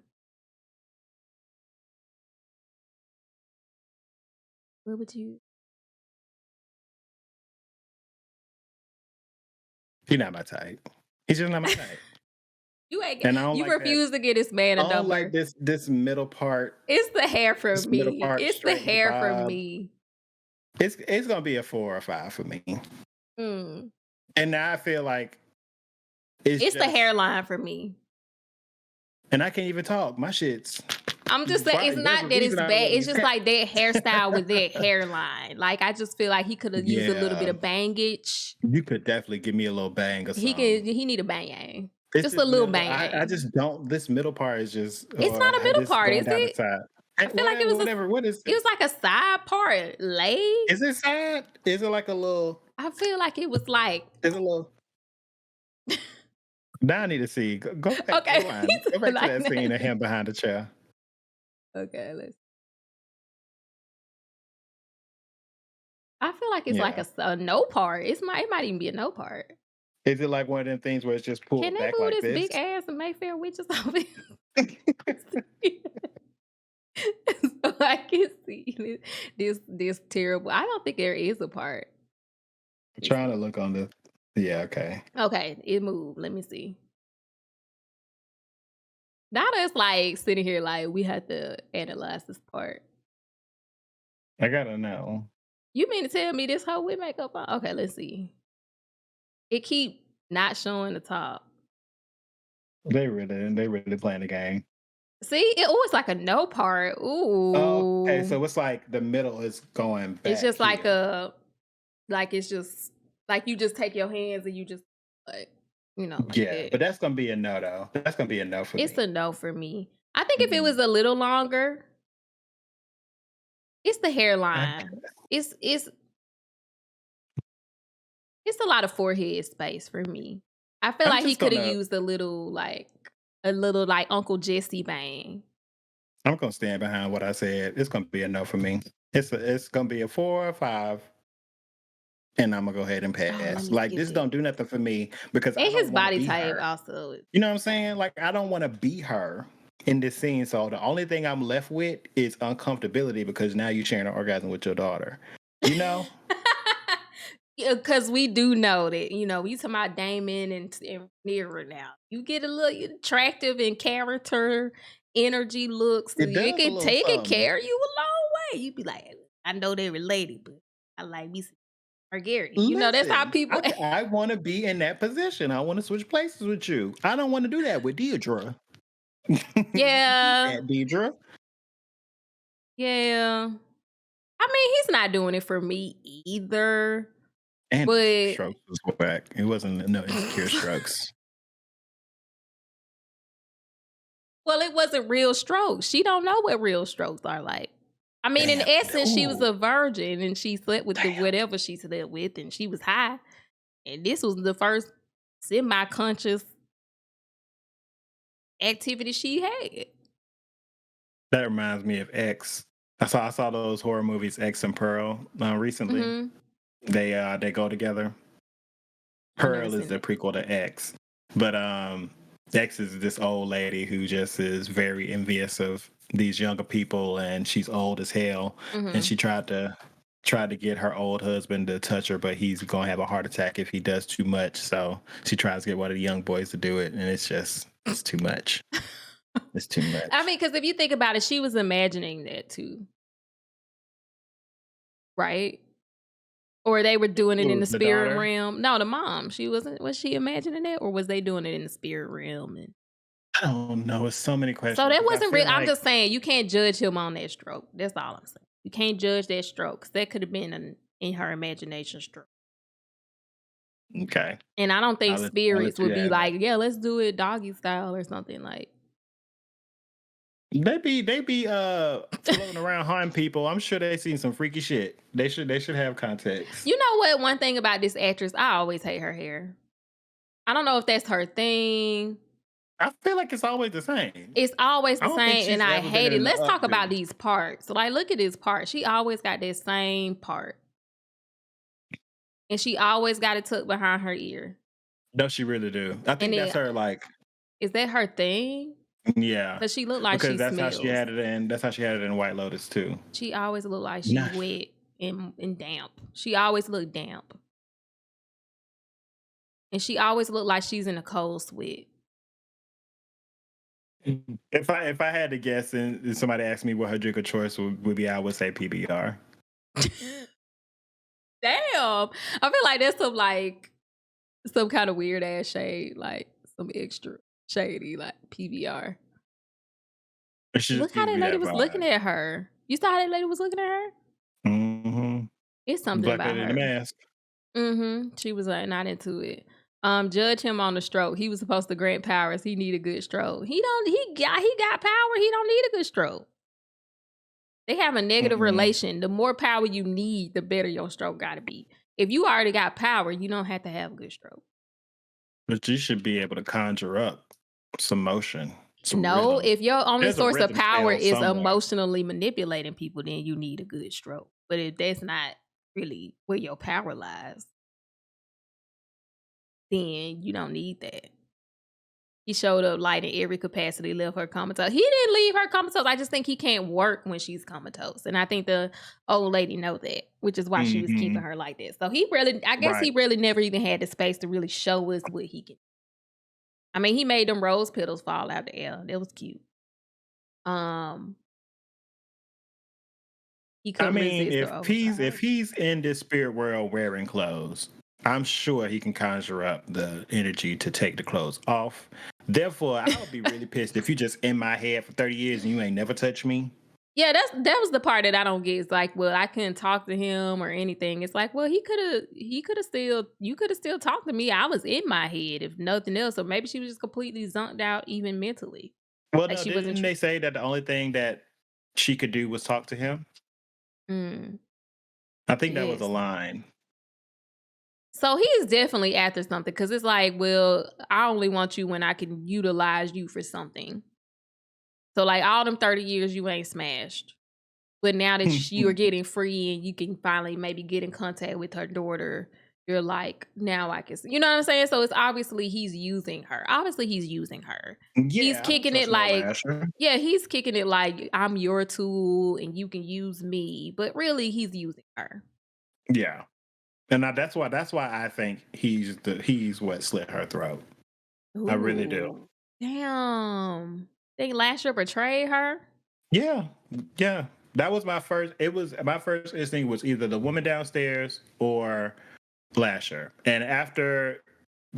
What would you?" He's not my type. He's just not my type. You ain't. And I don't You like that. refuse to get this man a I don't like number. this middle part. It's the hair for This middle me. part It's the straighten hair for bob. me. It's gonna be a 4 or 5 for me. Mm. And now I feel like It's just, the hairline for me. and I can't even talk. My shit's. I'm just saying it's There's not a that it's reason I bad. It's wouldn't- just like that hairstyle with that hairline. Like I just feel like he could have used a little bit Yeah. of bangage. You could definitely give me a little bang or something. He need a bang. It's Just a little middle- bang. I just don't. This middle part is just. It's not a middle just part, going is down it? the side. I feel like it was whatever. What is it was like a side part, leg. Is it sad? Is it like a little? I feel like it was like Is it a little? Now I need to see. Go back. Okay. Go back to Like that scene of him behind the chair. okay, let's. I feel like it's like Yeah. a no part. It might even be a no part. Is it like one of them things where it's just pulled Can they back move like this this? big ass Mayfair Witches office? So I can see this terrible. I don't think there is a part. I'm trying to look on the. Yeah. Okay. Okay, it moved. Let me see. Now that's like sitting here like we have to analyze this part. I gotta know. You mean to tell me this whole with makeup on? Okay, let's see. It keep not showing the top. They really playing the game. See, it's like a no part. Ooh. Oh, okay, so it's like the middle is going back. It's just like here. it's just like you just take your hands and you just like, like Yeah, that. but that's gonna be a no though. That's gonna be a no for me. It's a no for me. I think if it was a little longer, it's the hairline. It's a lot of forehead space for me. I feel like he could have used a little like Uncle Jesse bang. I'm gonna stand behind what I said. It's gonna be a no for me. It's gonna be a 4 or 5, and I'm gonna go ahead and Oh, let pass. me Like skip this that. don't do nothing for me because I And his don't want to body be type her. also. You know what I'm saying? Like I don't want to be her in this scene. So the only thing I'm left with is uncomfortability because now you're sharing an orgasm with your daughter. You know? Yeah, because we do know that, we talking about Damon and Nero now. You get a little attractive in character, energy, looks. So It it does a can little take it something. carry you a long way. You be like, I know they're related, but I like me some Targaryen. That's how Listen, people. I want to be in that position. I want to switch places with you. I don't want to do that with Diedre. You can keep Yeah, that, Diedre. yeah. I mean, he's not doing it for me either, And but strokes was whack. It wasn't no insecure strokes. well, it wasn't real strokes. She don't know what real strokes are like. I mean, in Damn. essence, she was Ooh, a virgin and she slept with the damn. whatever she slept with, and she was high. And this was the first semi-conscious activity she had. That reminds me of X. I saw those horror movies X and Pearl recently. Mm-hmm. They go together. I've never Pearl is seen the it. prequel to X, but X is this old lady who just is very envious of these younger people, and she's old as hell, and Mm-hmm. she tried to get her old husband to touch her, but he's gonna have a heart attack if he does too much. So she tries to get one of the young boys to do it, and it's too much. It's too I much. mean, because if you think about it, she was imagining that too, right? Or they were doing it in the The spirit daughter. realm. No, the mom. She wasn't. Was she imagining it, or was they doing it in the spirit realm? And I don't know. It's so many so questions that because I wasn't feel real. I'm like just saying you can't judge him on that stroke. That's all I'm saying. You can't judge that stroke 'cause that could have been in her imagination stroke. okay. And I don't think I'll spirits let you would be have that. like, yeah, let's do it doggy style or something like. They be floating around harming people. I'm sure they seen some freaky shit. They should have context. You know what? One thing about this actress, I always hate her hair. I don't know if that's her thing. I feel like it's always the same. It's always I the don't think same, and she's I ever been hate it. in the Let's talk about updo. these parts. So, like, look at this part. She always got that same part, and she always got it tucked behind her ear. No, she really do. I And think that's it her like is that her thing? yeah. Cause she looked like Because she smells. that's how she had it in White Lotus too. She always looked like she Nah. wet and damp. She always looked damp, and she always looked like she's in a cold sweat. If I had to guess and somebody asked me what her drink of choice would be, I would say PBR. Damn, I feel like that's some kind of weird ass shade, like some extra shady, like PBR. She Look just how gives that me lady that was looking vibe. at her. You saw how that lady was looking at her? Mm-hmm. It's something Black about lady in the her. mask. Mm-hmm. She was not into it. Judge him on the stroke. He was supposed to grant powers. He need a good stroke. He got power. He don't need a good stroke. They have a negative Mm-mm. relation. The more power you need, the better your stroke gotta be. If you already got power, you don't have to have a good stroke. But you should be able to conjure up some motion, some No, rhythm. if your only There's a source of rhythm power spell is somewhere. emotionally manipulating people, then you need a good stroke. But if that's not really where your power lies, then you don't need that. He showed up light in every capacity, left her comatose. He didn't leave her comatose. I just think he can't work when she's comatose. And I think the old lady know that, which is why she was keeping Mm-hmm. her like that. So I guess Right. he really never even had the space to really show us what he can. I mean, he made them rose petals fall out the air. That was cute. He I couldn't mean, resist if her he's if overpower. he's in this spirit world wearing clothes, I'm sure he can conjure up the energy to take the clothes off. Therefore, I would be really pissed if you just in my head for 30 years and you ain't never touched me. Yeah, that was the part that I don't get. It's like, well, I couldn't talk to him or anything. It's like, well, you could have still talked to me. I was in my head, if nothing else. So maybe she was just completely zonked out, even mentally. Well, Like no, she wasn't. didn't they say that the only thing that she could do was talk to him? Mm, I think that was a yes. line. So he is definitely after something because it's like, well, I only want you when I can utilize you for something. So like all them 30 years you ain't smashed. But now that you are getting free and you can finally maybe get in contact with her daughter, you're like, now I can see. You know what I'm saying? So it's obviously he's using her. Obviously he's using her. He's Yeah, kicking it like, yeah, he's kicking it like I'm your tool and you can use me. But really he's using her. Yeah. And that's why I think he's what slit her throat. Ooh, I really do. Damn. Think Lasher betrayed her? Yeah. Yeah. That was my first instinct was either the woman downstairs or Lasher. And after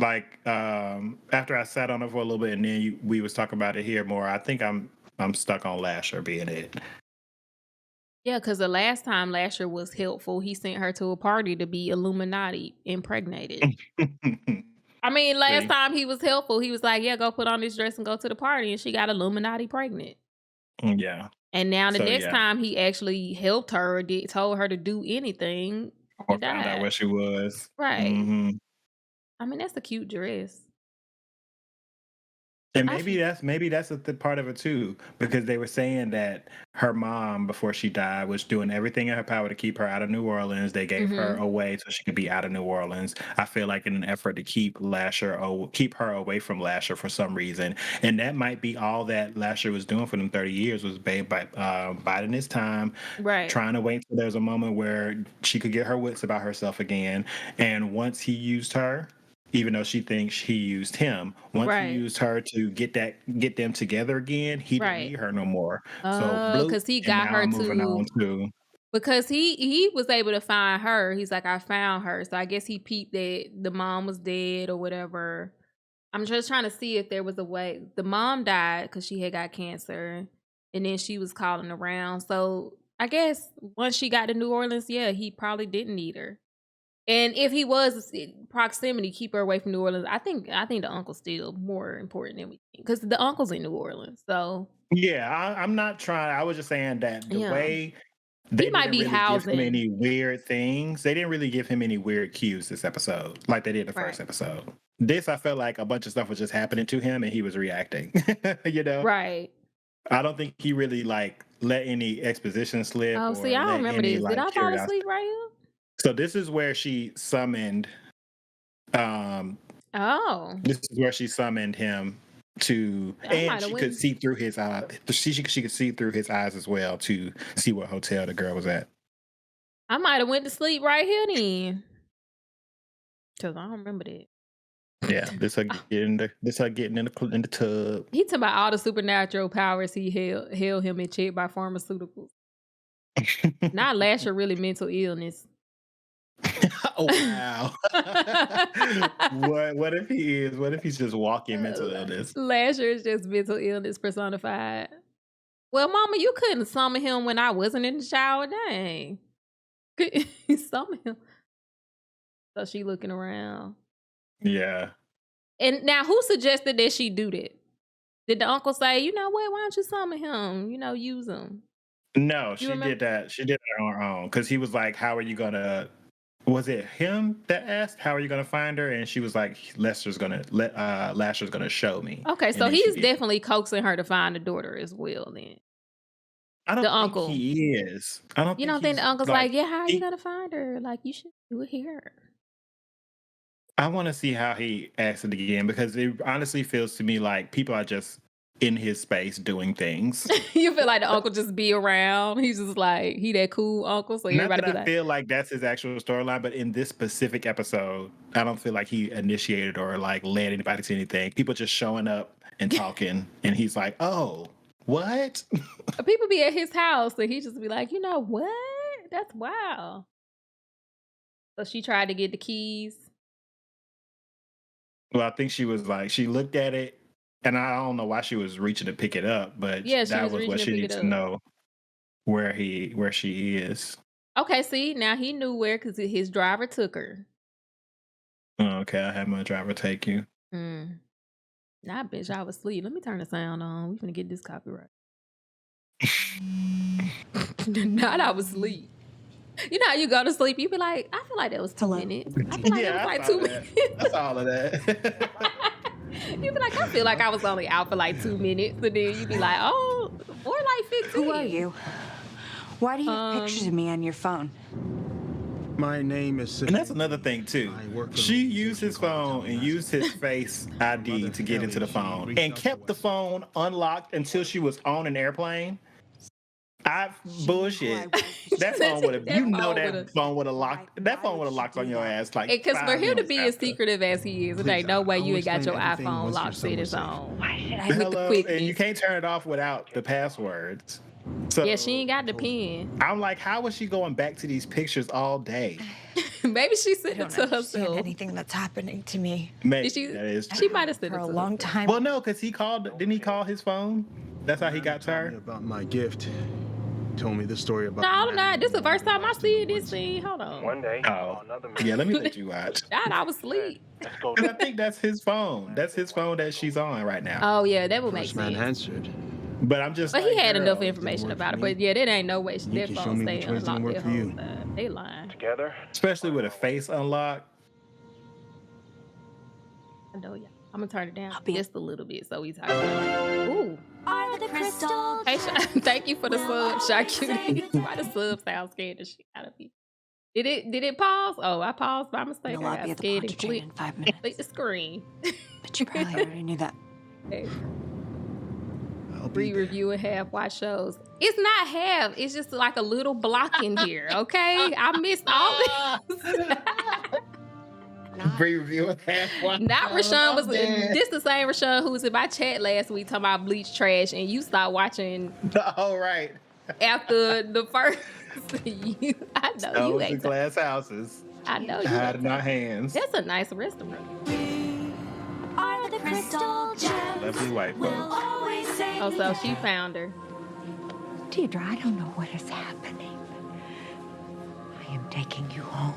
I sat on it for a little bit and then we was talking about it here more, I think I'm stuck on Lasher being it. Yeah, because the last time Lasher was helpful, he sent her to a party to be Illuminati impregnated. I mean, last time he was helpful, he was like, yeah, go put on this dress and go to the party. And she got Illuminati pregnant. Yeah. And now the next time he actually helped her or told her to do anything, or found out where she was. Right. Mm-hmm. I mean, that's a cute dress. And maybe that's the part of it too, because they were saying that her mom, before she died, was doing everything in her power to keep her out of New Orleans. They gave her away so she could be out of New Orleans. I feel like in an effort to keep her away from Lasher for some reason, and that might be all that Lasher was doing for them 30 years was biding his time, right? Trying to wait till there's a moment where she could get her wits about herself again. And once he used her, even though she thinks he used him, once he used her to get them together again, he didn't need her no more. So because he got her to because he was able to find her. He's like, I found her. So I guess he peeped that the mom was dead or whatever. I'm just trying to see if there was a way. The mom died because she had got cancer, and then she was calling around. So I guess once she got to New Orleans, yeah, he probably didn't need her. And if he was proximity, keep her away from New Orleans. I think the uncle's still more important than we think because the uncle's in New Orleans. So yeah, I'm not trying. I was just saying that the way they might be housing give him any weird things. They didn't really give him any weird cues this episode, like they did the first episode. This I felt like a bunch of stuff was just happening to him and he was reacting. You know, right? I don't think he really like let any exposition slip. Oh, see, I don't remember this. Did I fall asleep right here? So this is where she summoned. This is where she summoned him to, and she could see through his eyes. She could see through his eyes as well to see what hotel the girl was at. I might have went to sleep right here then, because I don't remember that. Yeah, this her getting in the tub. He talking about all the supernatural powers he held him in check by pharmaceuticals. Not Lasher, really mental illness. Oh wow! What if he is? What if he's just walking mental illness? Lasher is just mental illness personified. Well, Mama, you couldn't summon him when I wasn't in the shower. Dang, couldn't summon him? So she looking around. Yeah. And now, who suggested that she do that? Did the uncle say, you know what? Why don't you summon him? You know, use him. No, she did that. She did it on her own because he was like, "How are you gonna?" Was it him that asked, "How are you gonna find her?" And she was like, Lasher's gonna show me. Okay, so he's definitely coaxing her to find the daughter as well. Then I don't think he is. I don't. You don't think the uncle's like, yeah, how are you gonna find her? Like, you should do it here. I want to see how he acts it again because it honestly feels to me like people are just in his space doing things. You feel like the uncle just be around. He's just like, he that cool uncle. So everybody Not that I feel like that's his actual storyline, but in this specific episode, I don't feel like he initiated or like led anybody to anything. People just showing up and talking, and he's like, "Oh, what?" People be at his house, and he just be like, "You know what? That's wild." So she tried to get the keys. Well, I think she was like, she looked at it. And I don't know why she was reaching to pick it up, but that was what she needed to know where she is. Okay, see, now he knew where because his driver took her. Oh, okay, I had my driver take you. Nah, bitch, I was asleep. Let me turn the sound on. We finna get this copyright. Not I was asleep. You know how you go to sleep, you be like, I feel like that was 2 minutes. I feel like that was like 2 minutes. That's all of that. You be like, I feel like I was only out for like 2 minutes. And then you be like, oh, Who are you? Why do you have pictures of Um, me on your phone? My name is And that's another thing too. I work for She an used his organization called phone and used his face ID mother, to get into the Kelly, she phone reached and out to kept the us. phone unlocked until she was on an airplane. I She knew who I bullshit. was. That phone would have, that phone would have. that phone would have locked. That phone Why would would have she locked on do your that? ass like Because for 5 him to minutes be as after. secretive as he is, it Please, ain't no way I'll you ain't got explain your everything iPhone once you're locked somewhere settings safe. on Why should I? with the Hello, and you quickness. can't turn it off without the passwords. So Yeah, she ain't got the pen. I'm like, how was she going back to these pictures all day? Maybe she I sent it don't to understand herself. anything that's happening to me. Maybe Did she? that is She true. might have sent For it a to long herself. time. Well, no, because he called. Didn't he call his phone? That's how he got to Told me her. about my gift. Told me the story about. No, the no, man this is the who first time I lost in see the this woods. scene. Hold on. One day, Oh, another man. yeah. Let me let you watch. God, I was asleep. Let's go. And I think that's his phone. That's his phone that she's on right now. Oh yeah, that would make First man sense. answered. But I'm just But like, he had enough girl, information work about for it. me. But yeah, that ain't no way You that can show phone me stay which ways didn't unlocked work that for whole you. time. They lying. Together. especially with a face unlocked. I know, yeah. I'm gonna turn it down I'll be- just a little bit so we talk about it. Ooh. Are the crystal Hey, thank you for the sub, Shy Cutie. say Why the sub sound scared the shit out of me? Did it pause? Oh, I paused by mistake. In the I lobby got of the scared Poncha and chain clicked, in 5 minutes. clicked the screen. But you probably already knew that. Hey, I'll be there. re-review and half watch shows. It's not half. It's just like a little block in here. Okay, I missed all this. Review of half one. Not Rashawn was dead. this the same Rashawn who was in my chat last week talking about Bleach trash, and you stopped watching All right. after the first. I know you Those are ain't. glass houses. I know you Hide ain't. in our hands. That's a nice restaurant. Are the crystal gems Lovely white will folks. always say Oh, so she found her. Diedre, I don't know what is happening. I am taking you home.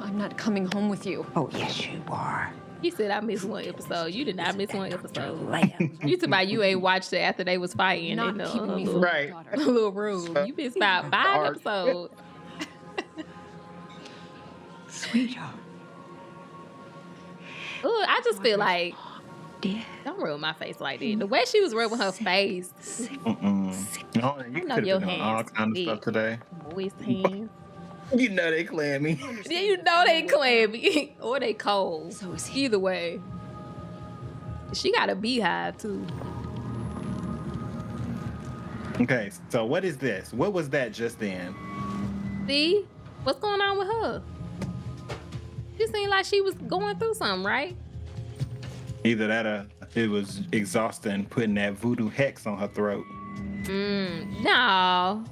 I'm not coming home with you. Oh, yes, you are. He said I missed one episode. You did not miss one episode. Lamb. You talking about you ain't watched it after they was fighting Not in the keeping me from little, my Right. daughter. little room. You missed about 5 Dark. episodes. Sweetheart, Ooh, I just feel like dear. don't rub my face like that. The way she was rubbing her face, Mm-mm. No, you know could your have been doing all hands kind of big. stuff today. moist hands. You know they clammy. Yeah, you know they clammy or they cold. So is he. Either way, she got a beehive too. Okay, so what is this? What was that just then? See, what's going on with her? She seemed like she was going through something, right? Either that or it was exhausting putting that voodoo hex on her throat. No.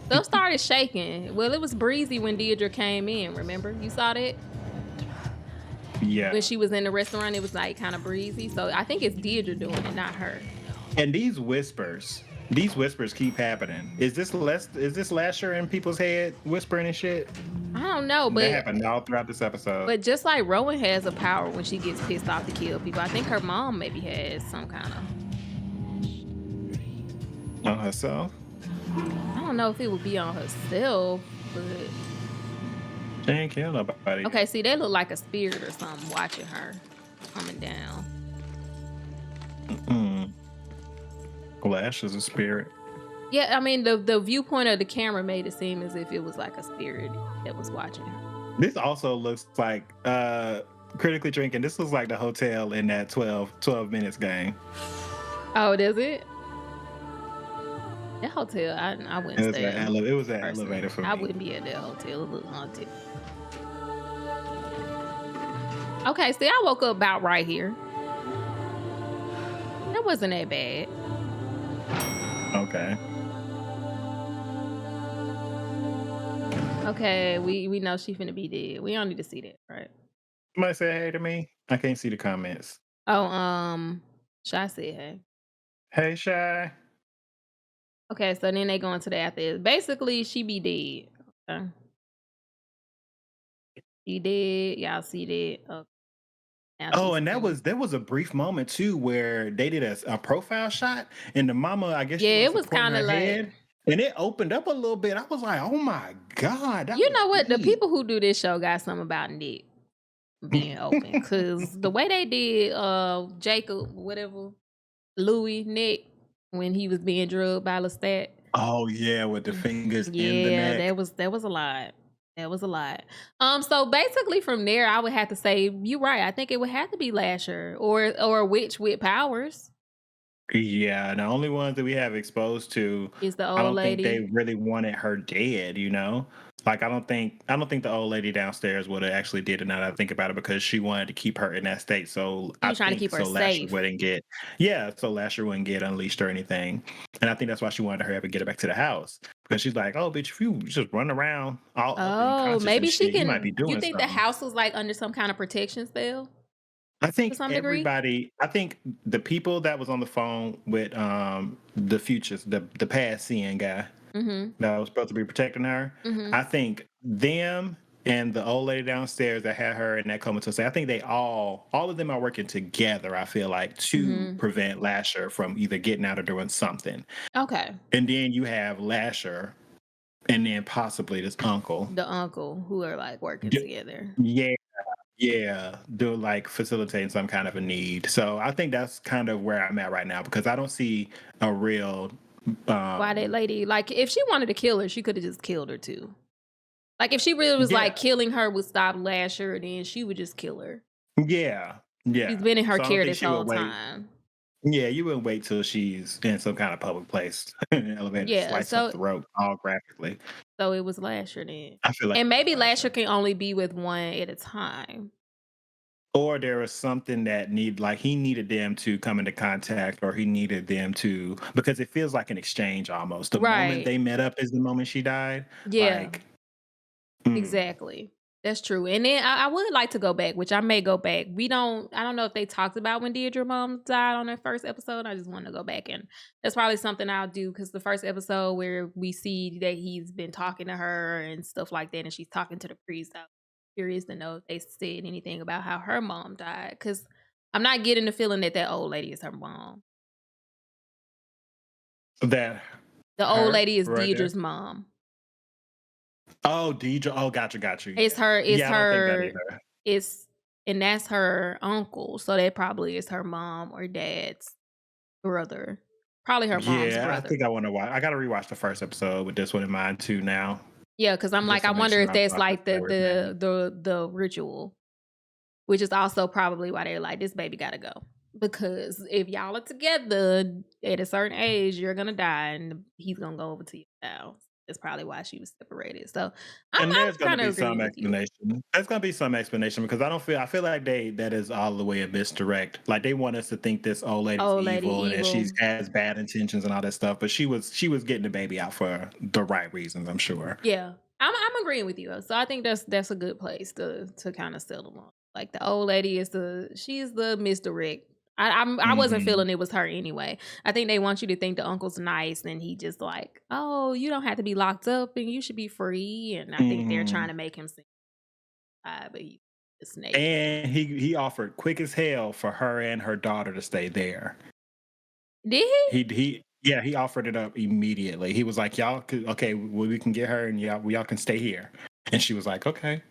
Those started shaking. Well, it was breezy when Diedre came in, remember? You saw that? Yeah. When she was in the restaurant, it was like kind of breezy. So I think it's Diedre doing it, not her. And these whispers keep happening. Is this Lasher in people's head whispering and shit? I don't know, That but happened all throughout this episode. but just like Rowan has a power when she gets pissed off to kill people. I think her mom maybe has some kind of. On herself? I don't know if it would be on herself, but She ain't kill nobody. okay. See, they look like a spirit or something watching her coming down. Mm. Lash is a spirit. Yeah, I mean the viewpoint of the camera made it seem as if it was like a spirit that was watching her. This also looks like critically drinking. This looks like the hotel in that 12 minutes game. Oh, does it? That hotel, I wouldn't stay. It was that personally. elevator for me. I wouldn't be at that hotel. It looked haunted. Okay, see, I woke up about right here. That wasn't that bad. Okay. Okay, we know she finna be dead. We don't need to see that, right? Somebody say hey to me. I can't see the comments. Oh, Shy said hey. Hey, Shy. Okay, so then they go into the after. Basically, she be dead. Okay. She dead. Y'all see that? Okay. Now Oh, she's and cool. there was a brief moment too where they did a profile shot, and the mama, I guess, Yeah, she it was supporting kinda her like- head, and it opened up a little bit. I was like, oh my god, that You was know what? The deep. people who do this show got something about Nick being open because the way they did Jacob, whatever, Louis, Nick, when he was being drugged by Lestat. Oh yeah, with the fingers in the Yeah, neck. that was a lot. That was a lot. So basically from there, I would have to say you're right. I think it would have to be Lasher or a witch with powers. Yeah, the only ones that we have exposed to, Is the I old don't think they lady. really wanted her dead, you know? Like I don't think the old lady downstairs would have actually did it now that I think about it because she wanted to keep her in that state. So She I was trying to think keep her so Lasher safe. wouldn't get so Lasher wouldn't get unleashed or anything. And I think that's why she wanted to hurry up and get her back to the house. Because she's like, oh bitch, if you just run around all up in Oh, conscious and maybe she shit, you might be can. You doing think the something. house was like under some kind of protection spell I to think some degree? I think the people that was on the phone with the futures, the past seeing guy Mm-hmm. that was supposed to be protecting her, Mm-hmm. I think them and the old lady downstairs that had her in that comatose state, I think they all of them are working together, I feel like, to Mm-hmm. prevent Lasher from either getting out or doing something. Okay. And then you have Lasher and then possibly this uncle. The uncle who are like working together. Yeah. Yeah, do like facilitating some kind of a need. So I think that's kind of where I'm at right now because I don't see a real. Why that lady? Like, if she wanted to kill her, she could have just killed her too. Like, if she really was Yeah, like killing her would stop Lasher, then she would just kill her. yeah, yeah. She's been in her So I don't care think this she whole would wait. time. Yeah, you wouldn't wait till she's in some kind of public place in an elevator, Yeah, slice her throat all graphically. so it was Lasher then. I feel like And it was maybe Lasher Lasher. can only be with one at a time. Or there was something that like he needed them to come into contact, or he needed them to because it feels like an exchange almost. The moment Right. they met up is the moment she died. Yeah, Like. exactly. That's true. And then I would like to go back, which I may go back. I don't know if they talked about when Diedre mom died on that first episode. I just want to go back, and that's probably something I'll do because the first episode where we see that he's been talking to her and stuff like that, and she's talking to the priest. I'm curious to know if they said anything about how her mom died because I'm not getting the feeling that old lady is her mom. That The old lady is right there. Diedre's mom. Oh, Diedre. Oh, got you. It's her. It's Yeah, I don't think that her. either. And that's her uncle. So that probably is her mom or dad's brother. Probably her mom's Yeah, I brother. think I want to watch. I got to rewatch the first episode with this one in mind too now. Yeah, because I'm Just like, to I make wonder sure if I'm that's talking like about everything. the ritual, which is also probably why they're like, this baby gotta go. Because if y'all are together at a certain age, you're gonna die, and he's gonna go over to your house. That's probably why she was separated. So I'm And there's going to kind of be agreeing some with you. explanation. There's going to be some explanation because I feel like that is all the way a misdirect. Like they want us to think this old lady's Old lady evil and that she evil. has bad intentions and all that stuff. But she was getting the baby out for the right reasons, I'm sure. Yeah, I'm agreeing with you. So I think that's a good place to kind of settle on. Like the old lady she's the misdirect. I wasn't Mhm. feeling it was her anyway. I think they want you to think the uncle's nice and he just like, oh, you don't have to be locked up and you should be free. And I think they're trying Mhm. to make him seem but he's a snake. And he offered quick as hell for her and her daughter to stay there. Did he? He offered it up immediately. He was like, "Y'all could we can get her and y'all can stay here." And she was like, "Okay."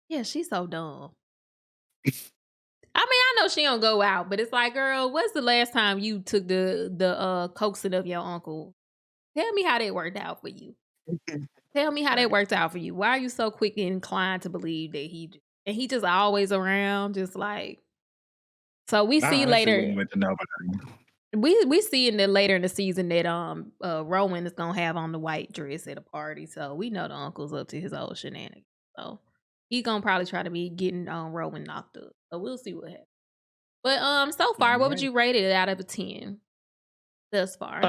Yeah, she's so dumb. I mean, I know she don't go out, but it's like, girl, when's the last time you took the coaxing of your uncle? Tell me how that worked out for you. Tell me how that worked out for you. Why are you so quick and inclined to believe that he just always around, just like. So we I see honestly later. wouldn't went to nobody. We see in the later in the season that Rowan is gonna have on the white dress at a party, so we know the uncle's up to his old shenanigans. So he's gonna probably try to be getting Rowan knocked up. So we'll see what happens. But so far, what would you rate it out of a 10 thus far?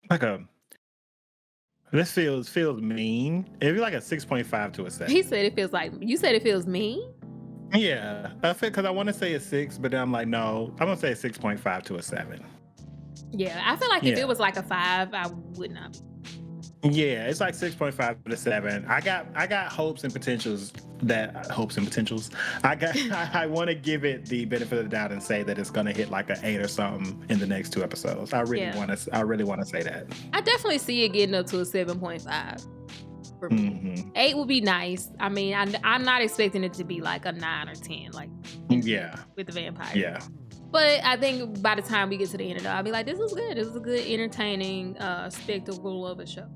Like this feels mean. It'd be like a 6.5 to a 7. He said it feels like you said it feels mean. Yeah, I feel because I want to say a 6, but then I'm like, no, I'm gonna say a 6.5 to a 7. Yeah, I feel like if it was like a 5, I would not. Yeah, it's like 6.5 to 7. I got hopes and potentials. I want to give it the benefit of the doubt and say that it's gonna hit like an 8 or something in the next 2 episodes. I really want to say that. I definitely see it getting up to a 7.5 for me. 8 would be nice. I mean, I'm not expecting it to be like a 9 or 10, like with the vampire. Yeah. But I think by the time we get to the end of it, I'll be like, this was good. This was a good, entertaining spectacle of a show.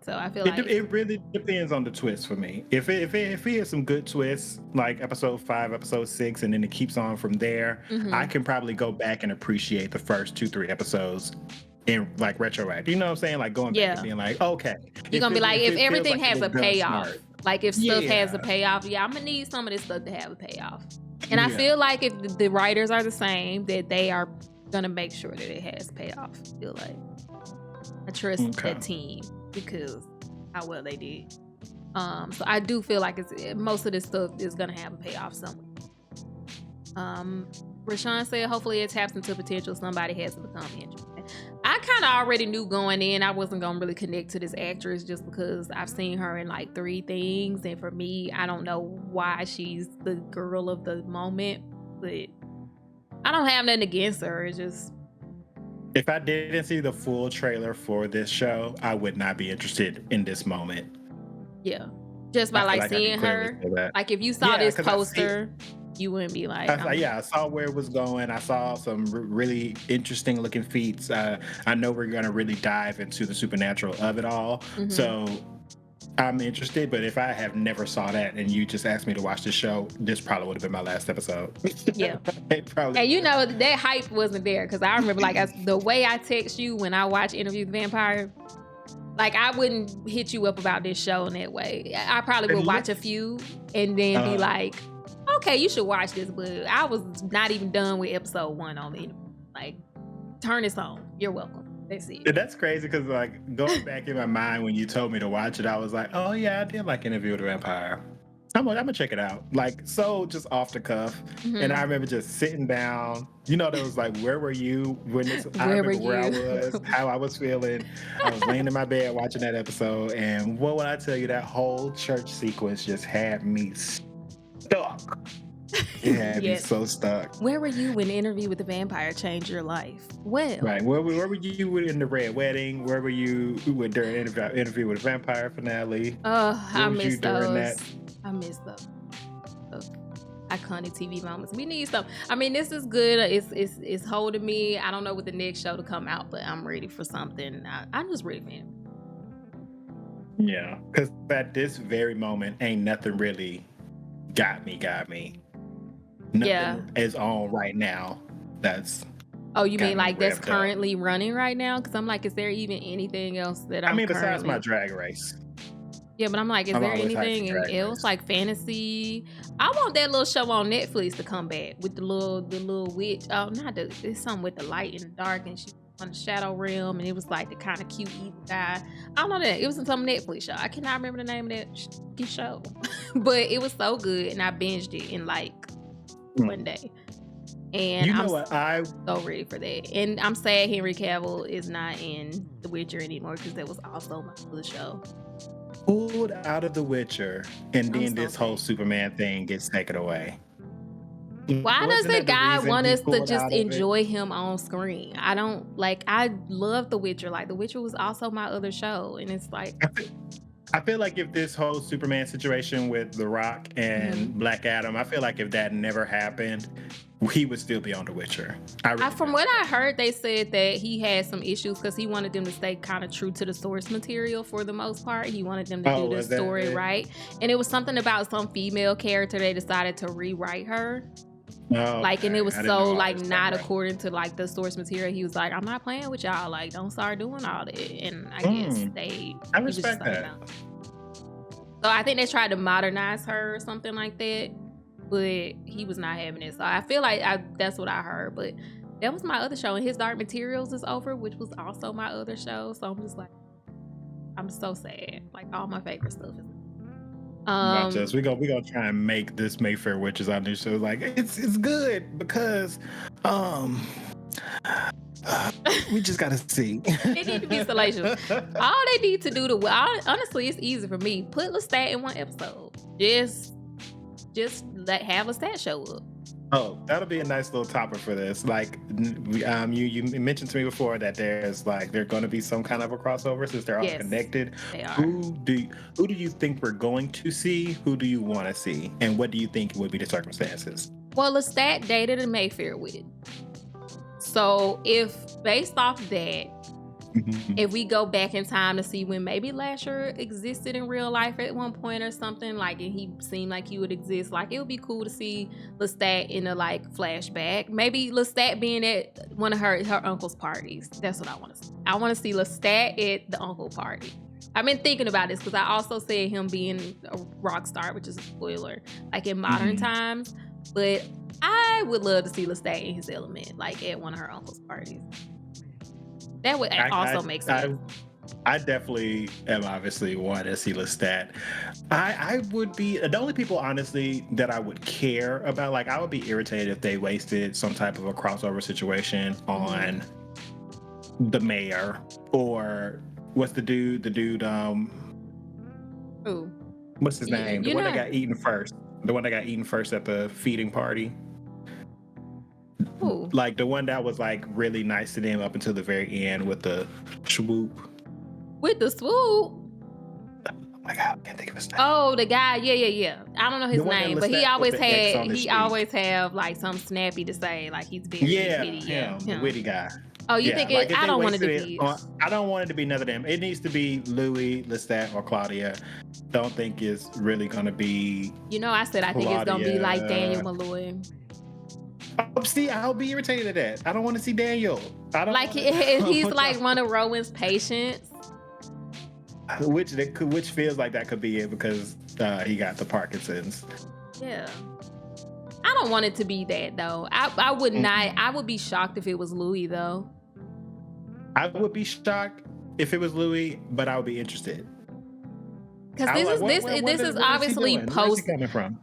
So I feel like it really depends on the twist for me. If we have some good twists, like episode 5, episode 6, and then it keeps on from there, I can probably go back and appreciate the first 2-3 episodes in like retroactive. You know what I'm saying? Like going back and being like, okay. You're gonna be like, if everything has a payoff, smart. like if stuff has a payoff, I'm gonna need some of this stuff to have a payoff. And I feel like if the writers are the same, that they are gonna make sure that it has payoff. I feel like I trust that team because how well they did. So I do feel like most of this stuff is gonna have a payoff somewhere. Rashawn said, hopefully it taps into potential somebody has to become interested. I kind of already knew going in I wasn't gonna really connect to this actress just because I've seen her in like 3 things, and for me, I don't know why she's the girl of the moment, but I don't have nothing against her. It's just, if I didn't see the full trailer for this show, I would not be interested in this moment. Yeah, just by like seeing her, like if you saw this poster, you wouldn't be like, I saw where it was going. I saw some really interesting looking feats. I know we're going to really dive into the supernatural of it all. So I'm interested, but if I have never saw that and you just asked me to watch the show, this probably would have been my last episode. Yeah. And you know, that hype wasn't there because I remember like the way I text you when I watch Interview with the Vampire, like I wouldn't hit you up about this show in that way. I probably would watch a few and then be like, okay, you should watch this, but I was not even done with episode 1 on me. Like, turn this on. You're welcome. That's it. That's crazy because, like, going back in my mind when you told me to watch it, I was like, oh, yeah, I did like Interview with the Vampire. I'm gonna check it out. Like, so just off the cuff. And I remember just sitting down. You know, there was like, where were you when this? I remember where I was, how I was feeling. I was laying in my bed watching that episode. And what would I tell you? That whole church sequence just had me stuck. It had me so stuck. Where were you when Interview with the Vampire changed your life? Well, right. Where were you in the Red Wedding? Where were you with during Interview with the Vampire finale? I missed those. I missed those iconic TV moments. We need some. I mean, this is good. It's holding me. I don't know what the next show to come out, but I'm ready for something. I'm just ready for him. Yeah, because at this very moment, ain't nothing really got me. Nothing is on right now. That's. Oh, you mean like that's currently running right now? Because I'm like, is there even anything else that I'm besides my Drag Race. Yeah, but I'm like, is there anything else like fantasy? I want that little show on Netflix to come back with the little witch. Oh, it's something with the light and the dark, and she on the shadow realm, and it was like the kind of cute evil guy. I don't know that. It was some Netflix show. I cannot remember the name of that show, but it was so good, and I binged it in like one day. And I'm so ready for that. And I'm sad Henry Cavill is not in The Witcher anymore because that was also my good show. Pulled out of The Witcher, and then this whole Superman thing gets taken away. Why does the guy want us to just enjoy him on screen? I don't like. I love The Witcher. Like The Witcher was also my other show, and it's like. I feel like if this whole Superman situation with The Rock and Black Adam, I feel like if that never happened, he would still be on The Witcher. From what I heard, they said that he had some issues because he wanted them to stay kind of true to the source material for the most part. He wanted them to do the story right. And it was something about some female character they decided to rewrite her. Oh, like, and it was so like not according to like the source material. He was like, I'm not playing with y'all. Like, don't start doing all that. And I guess I respect that. So I think they tried to modernize her or something like that, but he was not having it. So I feel like that's what I heard. But that was my other show, and His Dark Materials is over, which was also my other show. So I'm just like, I'm so sad. Like all my favorite stuff is. We're gonna try and make this Mayfair Witches our new show. Like it's good because we just gotta see. They need to be salacious. All they need to do honestly, it's easy for me. Put Lestat in one episode. Just have Lestat show up. Oh, that'll be a nice little topper for this. Like, you mentioned to me before that there's going to be some kind of a crossover since they're all Yes, connected. they are. Who do you think we're going to see? Who do you want to see? And what do you think would be the circumstances? Well, Lestat dated a Mayfair witch. So if based off that, if we go back in time to see when maybe Lasher existed in real life at one point or something, like, and he seemed like he would exist, like, it would be cool to see Lestat in a flashback. Maybe Lestat being at one of her uncle's parties. That's what I want to see. I want to see Lestat at the uncle party. I've been thinking about this because I also said him being a rock star, which is a spoiler, like in modern times. But I would love to see Lestat in his element, like at one of her uncle's parties. That would also make sense. I definitely am obviously want to see Lestat. I would be the only people honestly that I would care about. Like, I would be irritated if they wasted some type of a crossover situation on the mayor or what's the dude? Ooh. What's his name? The one that got eaten first. The one that got eaten first at the feeding party. Ooh. Like the one that was like really nice to them up until the very end with the swoop. With the swoop? Oh my God, I can't think of his name. Oh, the guy. Yeah. I don't know his name, but he always have like something snappy to say. Like, he's very witty. Him. The witty guy. Oh, you think like I don't want it to be. I don't want it to be none of them. It needs to be Louis, Lestat, or Claudia. Don't think it's really gonna be. I said I think it's gonna be like Daniel Malloy. See, I'll be irritated at that. I don't want to see Daniel. I don't like he's like one of Rowan's patients. Which feels like that could be it because he got the Parkinson's. Yeah. I don't want it to be that though. I would not. I would be shocked if it was Louis though. I would be shocked if it was Louis, but I would be interested. Because this is obviously post.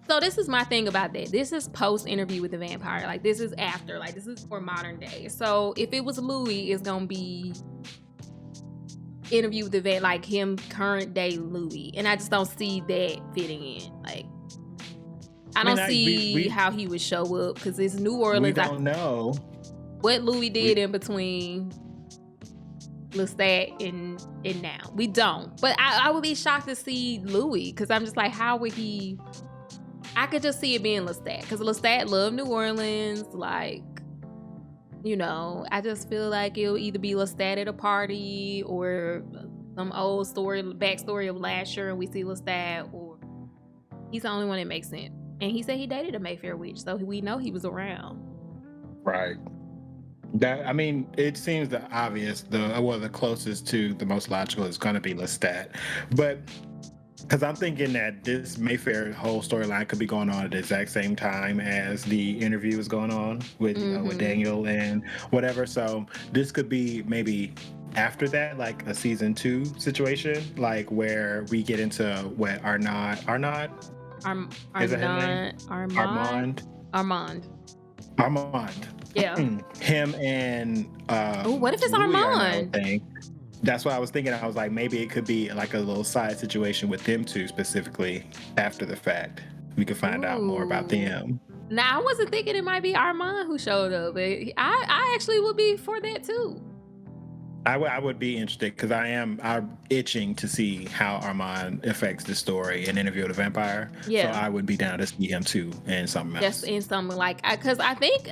So this is my thing about that. This is post Interview with the Vampire. Like, this is after. Like, this is for modern day. So if it was Louis, it's gonna be Interview with the Vampire, like him current day Louis, and I just don't see that fitting in. Like, I don't see how he would show up because it's New Orleans. We don't know what Louis did in between Lestat and now. We don't. But I would be shocked to see Louis because I'm just like, how would he? I could just see it being Lestat because Lestat loved New Orleans. Like, I just feel like it'll either be Lestat at a party or some old backstory of Lasher and we see Lestat, or he's the only one that makes sense. And he said he dated a Mayfair witch, so we know he was around. Right. It seems the obvious, the closest to the most logical is going to be Lestat. But because I'm thinking that this Mayfair whole storyline could be going on at the exact same time as the interview is going on with with Daniel and whatever. So this could be maybe after that, like a season 2 situation, like where we get into what Armand. Yeah. Him and what if it's Armand? That's what I was thinking. I was like, maybe it could be like a little side situation with them two specifically after the fact. We could find out more about them. Now, I wasn't thinking it might be Armand who showed up, but I actually would be for that too. I would be interested because I'm itching to see how Armand affects the story in Interview with the Vampire. Yeah. So I would be down to see him too and something else. Just in something like, because I think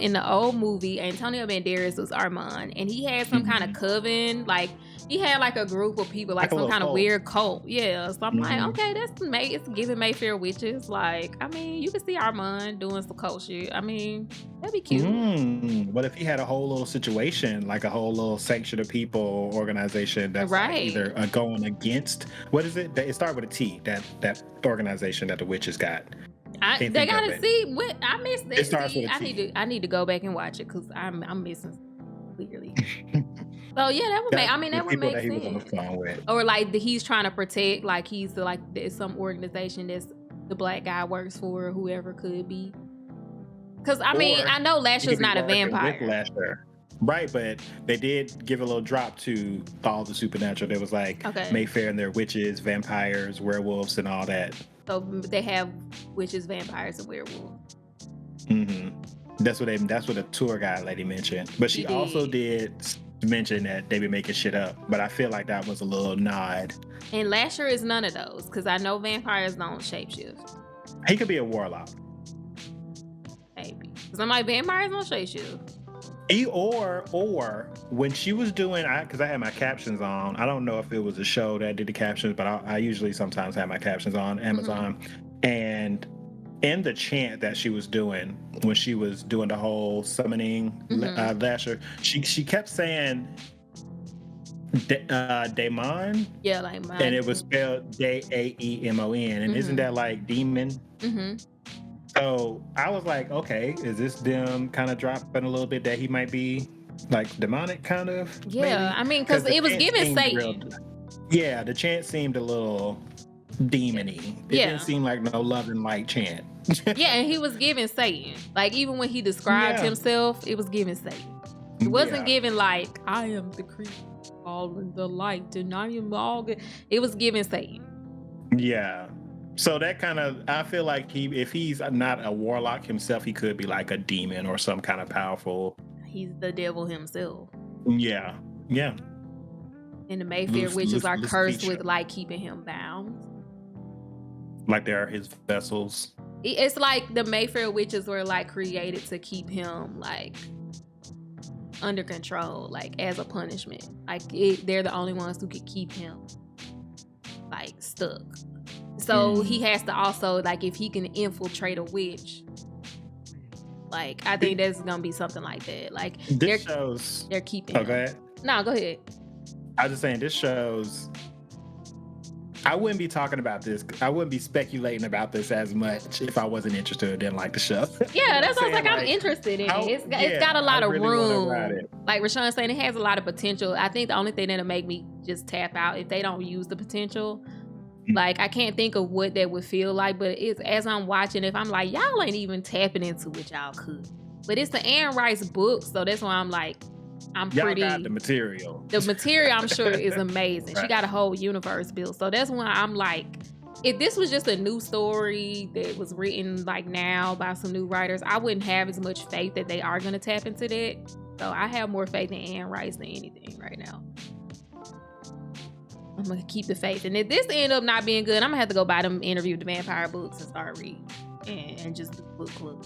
in the old movie, Antonio Banderas was Armand, and he had some kind of coven, like he had like a group of people, like some kind of weird cult. Yeah. So I'm like, okay, it's giving Mayfair Witches. Like, you can see Armand doing some cult shit. That'd be cute. What if he had a whole little situation, like a whole little section of people organization that's like either going against, what is it? It started with a T, that organization that the witches got. They gotta see what I missed. It starts with a T. I need to go back and watch it because I'm missing clearly. So yeah, that would make sense. He was on the phone with. Or like he's trying to protect, like he's like there's some organization that's the black guy works for, or whoever could be. Because I know Lasher's not a vampire. With Lasher. Right, but they did give a little drop to all the supernatural. There was like Mayfair and their witches, vampires, werewolves, and all that. So they have witches, vampires, and werewolves. That's what the tour guide lady mentioned. But she also did mention that they be making shit up. But I feel like that was a little nod. And Lasher is none of those, because I know vampires don't shapeshift. He could be a warlock. Maybe. Because I'm like, vampires don't shapeshift. Or when she was doing, because I had my captions on. I don't know if it was a show that did the captions, but I usually sometimes have my captions on Amazon. And in the chant that she was doing when she was doing the whole summoning Lasher, she kept saying Daemon. Yeah, like mine. And it was spelled Daemon. And isn't that like demon? So I was like, okay, is this them kind of dropping a little bit that he might be like demonic kind of? Yeah, maybe? I mean, because it was given Satan. Yeah, the chant seemed a little demony. It didn't seem like no love and light chant. Yeah, and he was giving Satan. Like, even when he described himself, it was giving Satan. It wasn't giving like, I am the creator, all in the light, and I am all good. It was giving Satan. Yeah. So that kind of, I feel like if he's not a warlock himself, he could be like a demon or some kind of powerful. He's the devil himself. Yeah. Yeah. And the Mayfair Witches are cursed with like keeping him bound. Like they are his vessels. It's like the Mayfair Witches were like created to keep him like under control, like as a punishment. Like they're the only ones who could keep him like stuck. So he has to also, like, if he can infiltrate a witch, like, I think there's gonna be something like that. Like, they're keeping him. Go ahead. No, go ahead. I was just saying, this shows. I wouldn't be talking about this. I wouldn't be speculating about this as much if I wasn't interested or didn't like the show. Yeah, that's what I was like, I'm interested in it. It's got a lot of room. Like Rashawn's saying, it has a lot of potential. I think the only thing that'll make me just tap out if they don't use the potential. Like, I can't think of what that would feel like, but it's as I'm watching, if I'm like, y'all ain't even tapping into what y'all could. But it's the Anne Rice book, so that's why I'm like, y'all got the material. The material, I'm sure, is amazing. Right. She got a whole universe built. So that's why I'm like, if this was just a new story that was written like now by some new writers, I wouldn't have as much faith that they are going to tap into that. So I have more faith in Anne Rice than anything right now. I'm gonna keep the faith, and if this end up not being good, I'm gonna have to go buy them Interview with the Vampire books and start reading and just do book club.